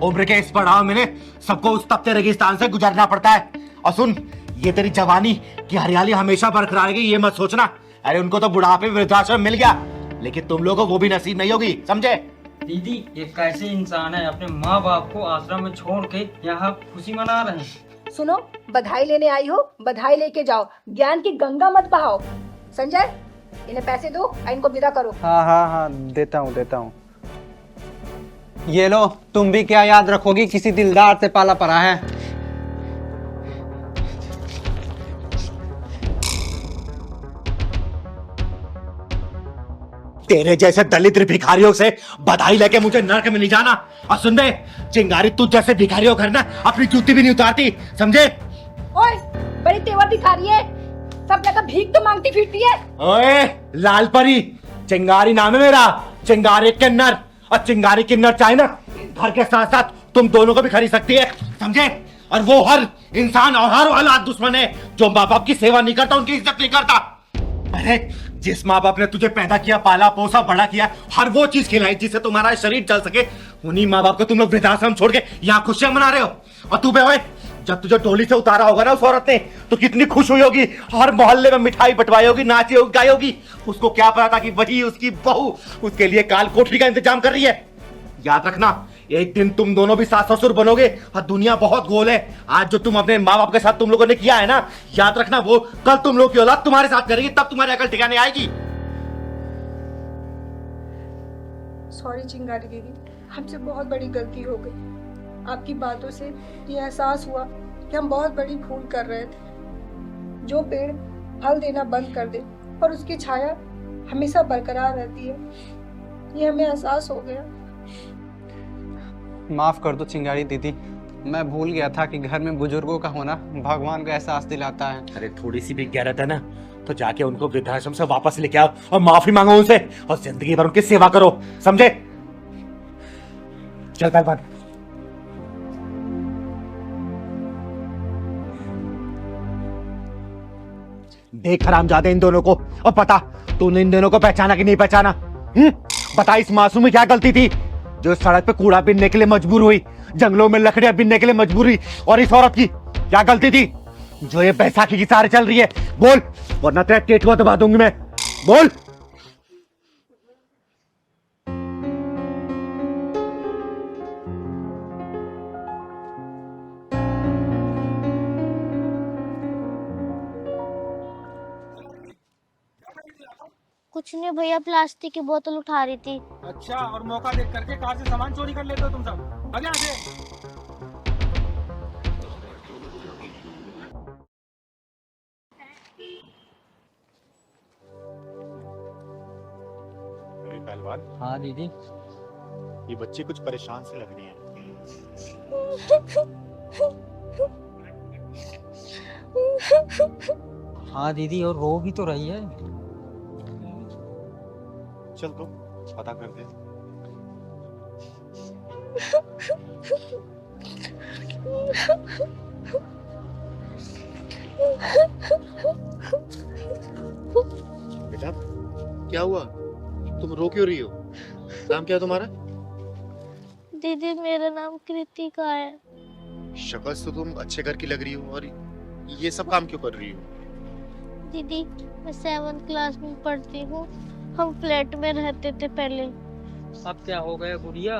Speaker 11: उम्र के इस पड़ाव में सबको उस तपते रेगिस्तान से गुजरना पड़ता है। और सुन, ये तेरी जवानी की हरियाली हमेशा बरकरार रहेगी, ये मत सोचना। अरे उनको तो बुढ़ापे में वृद्धाश्रम मिल गया, लेकिन तुम लोगों को वो भी नसीब नहीं होगी, समझे?
Speaker 5: दीदी, ये कैसे इंसान है, अपने माँ बाप को आश्रम में छोड़ के यहाँ खुशी मना रहे हैं।
Speaker 7: सुनो, बधाई लेने आई हो, बधाई लेके जाओ, ज्ञान की गंगा मत बहाओ। संजय, इन्हें पैसे दो, इनको विदा करो।
Speaker 9: हाँ हाँ हाँ, देता हूँ। ये लो, तुम भी क्या याद रखोगी, किसी दिलदार से पाला पड़ा है।
Speaker 11: तेरे जैसे दलित भिखारियों से बधाई लेके मुझे नरक में नहीं जाना। और सुन बे, चिंगारी तू जैसे भिखारियों घर ना अपनी जूती भी नहीं उतारती, समझे?
Speaker 7: ओए, बड़ी तेवर दिखारी है, सब जगह भीख तो मांगती फिरती है।
Speaker 11: ओए लाल परी, चिंगारी नाम है मेरा, चिंगारी किन्नर। और चिंगारी किन्नर चाहे ना घर के साथ साथ तुम दोनों को भी खरीद सकती है, समझे? और वो हर इंसान और हर औलाद दुश्मन है जो माँ बाप की सेवा नहीं करता, उनकी इज्जत नहीं करता। अरे जिस माँ बाप ने तुझे पैदा किया, पाला पोसा, बड़ा किया, हर वो चीज खिलाई जिससे तुम्हारा शरीर चल सके, उन्हीं माँ बाप को तुम लोग वृद्धाश्रम छोड़ के यहाँ खुशियां मना रहे हो। और तू बे, जब तुझे टोली से उतारा होगा ना उस औरत ने, तो कितनी खुश हुई होगी, हर मोहल्ले में मिठाई बंटवाई होगी, नाची होगी, गाई होगी। उसको क्या पता था कि वही उसकी बहू उसके लिए काल कोठरी का इंतजाम कर रही है। याद रखना, एक दिन तुम दोनों भी सास ससुर बनोगे और दुनिया बहुत गोल है। आज जो तुम अपने माँ बाप के साथ तुम लोगों ने किया है ना, याद रखना वो कल तुम लोग की औलाद तुम्हारे साथ करेगी, तब तुम्हारी अकल ठिकाने आएगी।
Speaker 10: सॉरी चिंगारी दीदी, हमसे बहुत बड़ी गलती हो गई। आपकी बातों से ये एहसास हुआ कि हम बहुत बड़ी भूल कर रहे थे। जो पेड़ फल देना बंद कर दे और उसकी छाया हमेशा बरकरार रहती है, ये हमें एहसास हो गया।
Speaker 9: माफ कर दो चिंगारी दीदी, मैं भूल गया था कि घर में बुजुर्गों का होना भगवान को एहसास दिलाता है।
Speaker 11: अरे थोड़ी सी भी गैरत है ना तो जाके उनको वृद्धाश्रम से वापस लेके आओ और माफी मांगो उनसे और जिंदगी भर उनकी सेवा करो, समझे? चल पहलवान। देख हरामजादे इन दोनों को, और पता तूने इन दोनों को पहचाना कि नहीं पहचाना? बता, इस मासूम में क्या गलती थी?
Speaker 1: जो सड़क पे कूड़ा बीनने के लिए मजबूर हुई, जंगलों में लकड़ियां बीनने के लिए मजबूर हुई, और इस औरत की क्या गलती थी जो ये बैसाखी की सहारे चल रही है? बोल, वरना तेरा टेटुआ दबा दूंगी मैं। बोल।
Speaker 12: कुछ नहीं भैया, प्लास्टिक की बोतल उठा रही थी।
Speaker 5: अच्छा, और मौका देख करके कार से सामान चोरी कर लेते हो तुम सब। भाग यहाँ से।
Speaker 11: अरे पहलवान,
Speaker 5: हाँ दीदी।
Speaker 11: ये बच्ची कुछ परेशान से लग रही है।
Speaker 5: हाँ दीदी, और रो भी तो रही है।
Speaker 11: चल तो पता कर दे। बेटा क्या हुआ, तुम रो क्यों रही हो? नाम क्या है तुम्हारा?
Speaker 12: दीदी मेरा नाम कृतिका है।
Speaker 11: शक्ल से तो तुम अच्छे घर की लग रही हो, और ये सब काम क्यों कर रही हो?
Speaker 12: दीदी मैं 7th क्लास में पढ़ती हूँ। हम फ्लैट में रहते थे पहले।
Speaker 5: अब क्या हो गया गुड़िया?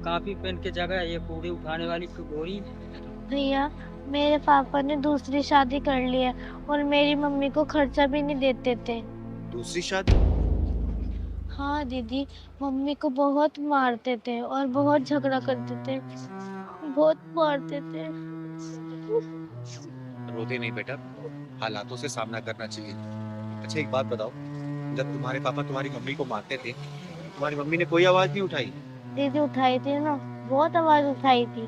Speaker 5: काफी पेन के जगह ये कूड़े उठाने वाली गोरी।
Speaker 12: भैया मेरे पापा ने दूसरी शादी कर ली है और मेरी मम्मी को खर्चा भी नहीं देते थे।
Speaker 11: दूसरी शादी?
Speaker 12: हाँ दीदी, मम्मी को बहुत मारते थे और बहुत झगड़ा करते थे, बहुत मारते थे।
Speaker 11: रोते नहीं बेटा, हालातों से सामना करना चाहिए। अच्छा एक बात बताओ, जब तुम्हारे पापा तुम्हारी मम्मी को मारते थे, तुम्हारी मम्मी ने कोई आवाज नहीं उठाई?
Speaker 12: दीदी उठाई थी ना, बहुत आवाज उठाई थी।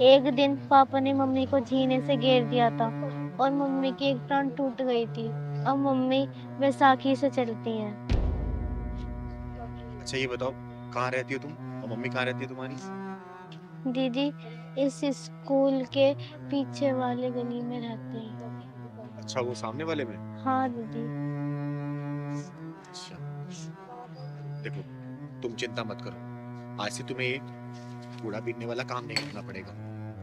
Speaker 12: एक दिन पापा ने मम्मी को झीने से घेर दिया था और मम्मी की एक टांग टूट गई थी। अब मम्मी बैसाखी से चलती हैं।
Speaker 11: अच्छा ये बताओ, कहाँ रहती हो तुम और मम्मी कहाँ रहती है तुम्हारी?
Speaker 12: दीदी इस स्कूल के पीछे वाले गली में रहते हैं।
Speaker 11: अच्छा वो सामने वाले में?
Speaker 12: हाँ दीदी।
Speaker 11: अच्छा देखो, तुम चिंता मत करो, आज से तुम्हें ये कूड़ा बीनने वाला काम नहीं करना पड़ेगा।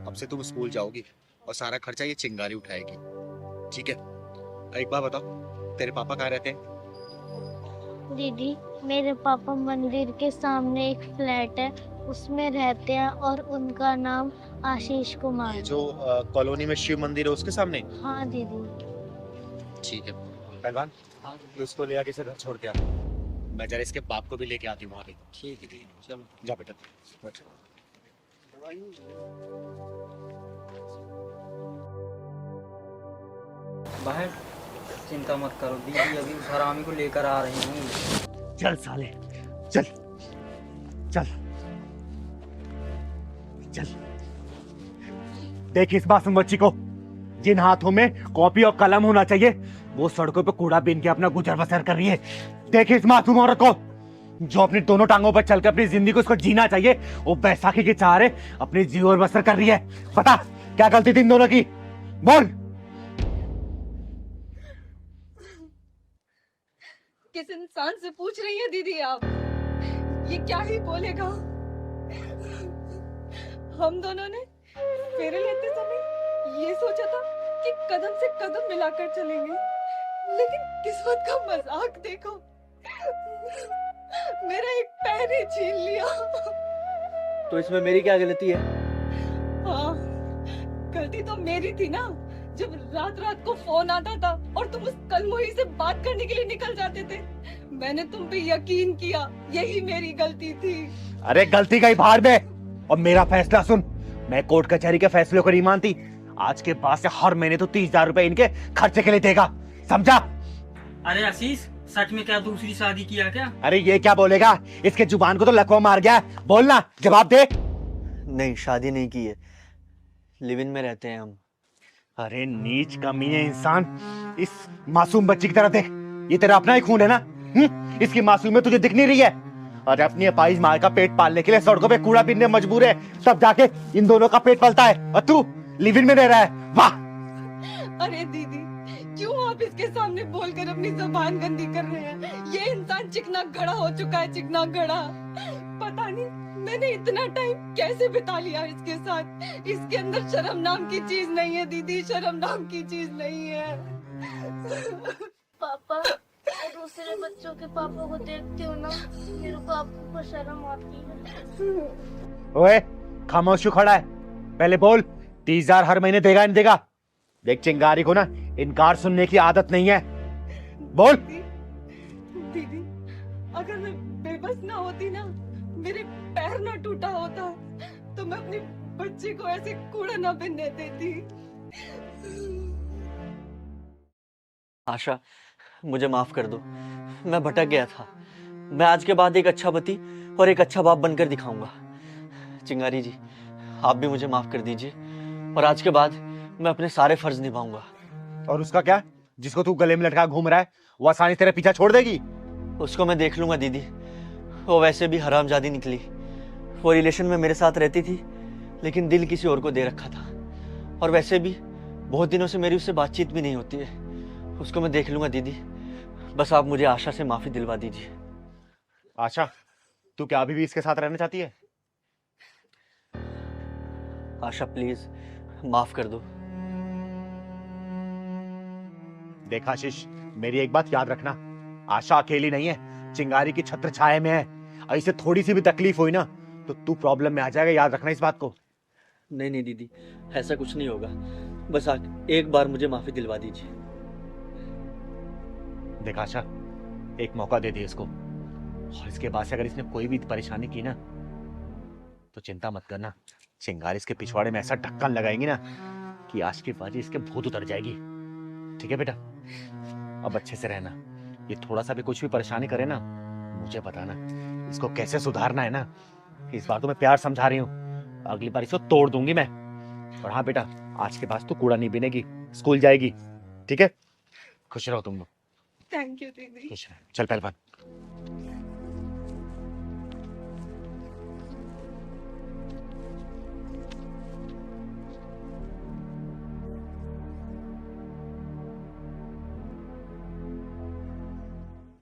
Speaker 11: अब से तुम स्कूल जाओगी और सारा खर्चा ये चिंगारी उठाएगी, ठीक है? एक बात बताओ, तेरे पापा कहाँ रहते हैं?
Speaker 12: दीदी मेरे पापा मंदिर के सामने एक फ्लैट है, उसमें रहते हैं और उनका नाम आशीष कुमार।
Speaker 11: ये जो कॉलोनी में शिव मंदिर है उसके सामने?
Speaker 12: हाँ दीदी।
Speaker 11: ठीक है पहलवान, तो इसको ले आके इसे घर छोड़ के आ। मैं जरा इसके बाप को भी लेके आती हूँ वहाँ पे।
Speaker 5: ठीक है दीदी, चलो
Speaker 11: जा बेटा बैठ।
Speaker 5: बहन चिंता मत करो, दीदी अभी उस हरामी को लेकर आ रही हूँ।
Speaker 1: चल साले, चल चल चल। देख इस मासूम बच्ची को, जिन हाथों में कॉपी और कलम होना चाहिए वो सड़कों पे कूड़ा बीन के अपना गुजर बसर कर रही है। देख इस मासूम औरत को, जो अपनी दोनों टांगों पर चलकर अपनी जिंदगी को उसको जीना चाहिए, वो बैसाखी के सहारे अपनी जीवन बसर कर रही है। बता क्या गलती थी इन दोनों की? बोल।
Speaker 4: किस इंसान से पूछ रही है दीदी आप? ये क्या ही बोलेगा? हम दोनों ने फेरे लेते समय ये सोचा था कि कदम से कदम मिलाकर चलेंगे, लेकिन किस्मत का मजाक देखो, मेरा एक पैर ही छीन लिया।
Speaker 2: तो इसमें मेरी क्या गलती है?
Speaker 4: हाँ, गलती तो मेरी थी ना, जब रात रात को फोन आता था और तुम उस कलमोही से बात करने के लिए निकल जाते थे। मैंने तुम पे यकीन किया, यही मेरी गलती थी।
Speaker 1: अरे गलती का ही भार में, और मेरा फैसला सुन। मैं कोर्ट कचहरी के फैसले को नहीं मानती। आज के बाद से हर महीने तो 30,000 रुपए इनके खर्चे के लिए देगा, समझा?
Speaker 5: अरे आशीष, सच में क्या दूसरी शादी किया क्या?
Speaker 1: अरे ये क्या बोलेगा, इसके जुबान को तो लकवा मार गया। बोलना, जवाब दे।
Speaker 2: नहीं, शादी नहीं की है, लिव इन में रहते हैं हम।
Speaker 1: अरे नीच कमीने इंसान, इस मासूम बच्ची की तरह देख, ये तेरा अपना ही खून है ना? इसकी मासूमियत तुझे दिख नहीं रही है? अरे अपनी अपाहिज माँ का पेट पालने के लिए सड़कों पे कूड़ा बीनने मजबूर है, तब जाके इन दोनों का पेट पलता है, और तू लिव इन में रह रहा है। वाह।
Speaker 4: अरे दीदी, क्यों आप इसके सामने बोलकर अपनी जुबान गंदी कर रहे हैं? ये इंसान चिकना घड़ा हो चुका है, चिकना घड़ा।
Speaker 3: पता नहीं मैंने इतना टाइम कैसे बिता लिया इसके साथ। इसके अंदर शर्म नाम की चीज नहीं है दीदी, शर्म नाम की चीज नहीं है।
Speaker 12: पापा, मैं दूसरे बच्चों के पापा को देखती हूँ ना, मेरे को आपको शर्म आती है।
Speaker 1: ओए खामोश क्यों खड़ा है? पहले बोल 30,000 हर महीने देगा नहीं देगा? देख चिंगारी को ना इनकार सुनने की आदत नहीं है, बोल।
Speaker 3: दीदी अगर मैं बेबस ना होती ना, मेरे पैर ना टूटा होता, तो मैं अपने बच्चे को ऐसे कूड़ा ना बिनने देती।
Speaker 2: आशा, मुझे माफ कर दो, मैं भटक गया था। मैं आज के बाद एक अच्छा पति और एक अच्छा बाप बनकर दिखाऊंगा। चिंगारी जी, आप भी मुझे माफ कर दीजिए और आज के बाद मैं अपने सारे फर्ज निभाऊंगा।
Speaker 1: और उसका क्या? जिसको तू गले में लटका घूम रहा है वो आसानी से तेरे पीछा छोड़ देगी?
Speaker 2: उसको मैं देख लूंगा दीदी, वो वैसे भी हरामजादी निकली। वो रिलेशन में मेरे साथ रहती थी लेकिन दिल किसी और को दे रखा था, और वैसे भी बहुत दिनों से मेरी उससे बातचीत भी नहीं होती है। उसको मैं देख लूंगा दीदी, बस आप मुझे आशा से माफी दिलवा दीजिए।
Speaker 1: आशा, तू क्या अभी भी इसके साथ रहना चाहती है?
Speaker 2: आशा प्लीज माफ कर दो।
Speaker 1: देख आशीष, मेरी एक बात याद रखना, आशा अकेली नहीं है, चिंगारी की छत्र छाया में है। ऐसे थोड़ी सी भी तकलीफ हुई ना तो तू प्रॉब्लम में आ जाएगा, याद रखना इस बात को।
Speaker 2: नहीं नहीं दीदी, ऐसा कुछ नहीं होगा, बस एक बार मुझे माफी दिलवा दीजिए।
Speaker 1: देख आशा, एक मौका दे दे इसको, और इसके बाद से अगर इसने कोई भी परेशानी की ना तो चिंता मत करना, चिंगारी इसके पिछवाड़े में ऐसा ढक्कन लगाएंगी ना कि आज की बाजी इसके भूत उतर जाएगी। ठीक है बेटा, अब अच्छे से रहना। ये थोड़ा सा भी कुछ भी परेशानी करे ना मुझे बताना, इसको कैसे सुधारना है ना। इस बार तो मैं प्यार समझा रही हूँ, अगली बार इसको तोड़ दूंगी मैं। और हाँ बेटा, आज के बाद तू कूड़ा नहीं बिनेगी, स्कूल जाएगी, ठीक है? खुश रहो तुम लोग।
Speaker 3: थैंक यू दीदी।
Speaker 1: खुश रहो, चल पहलवान।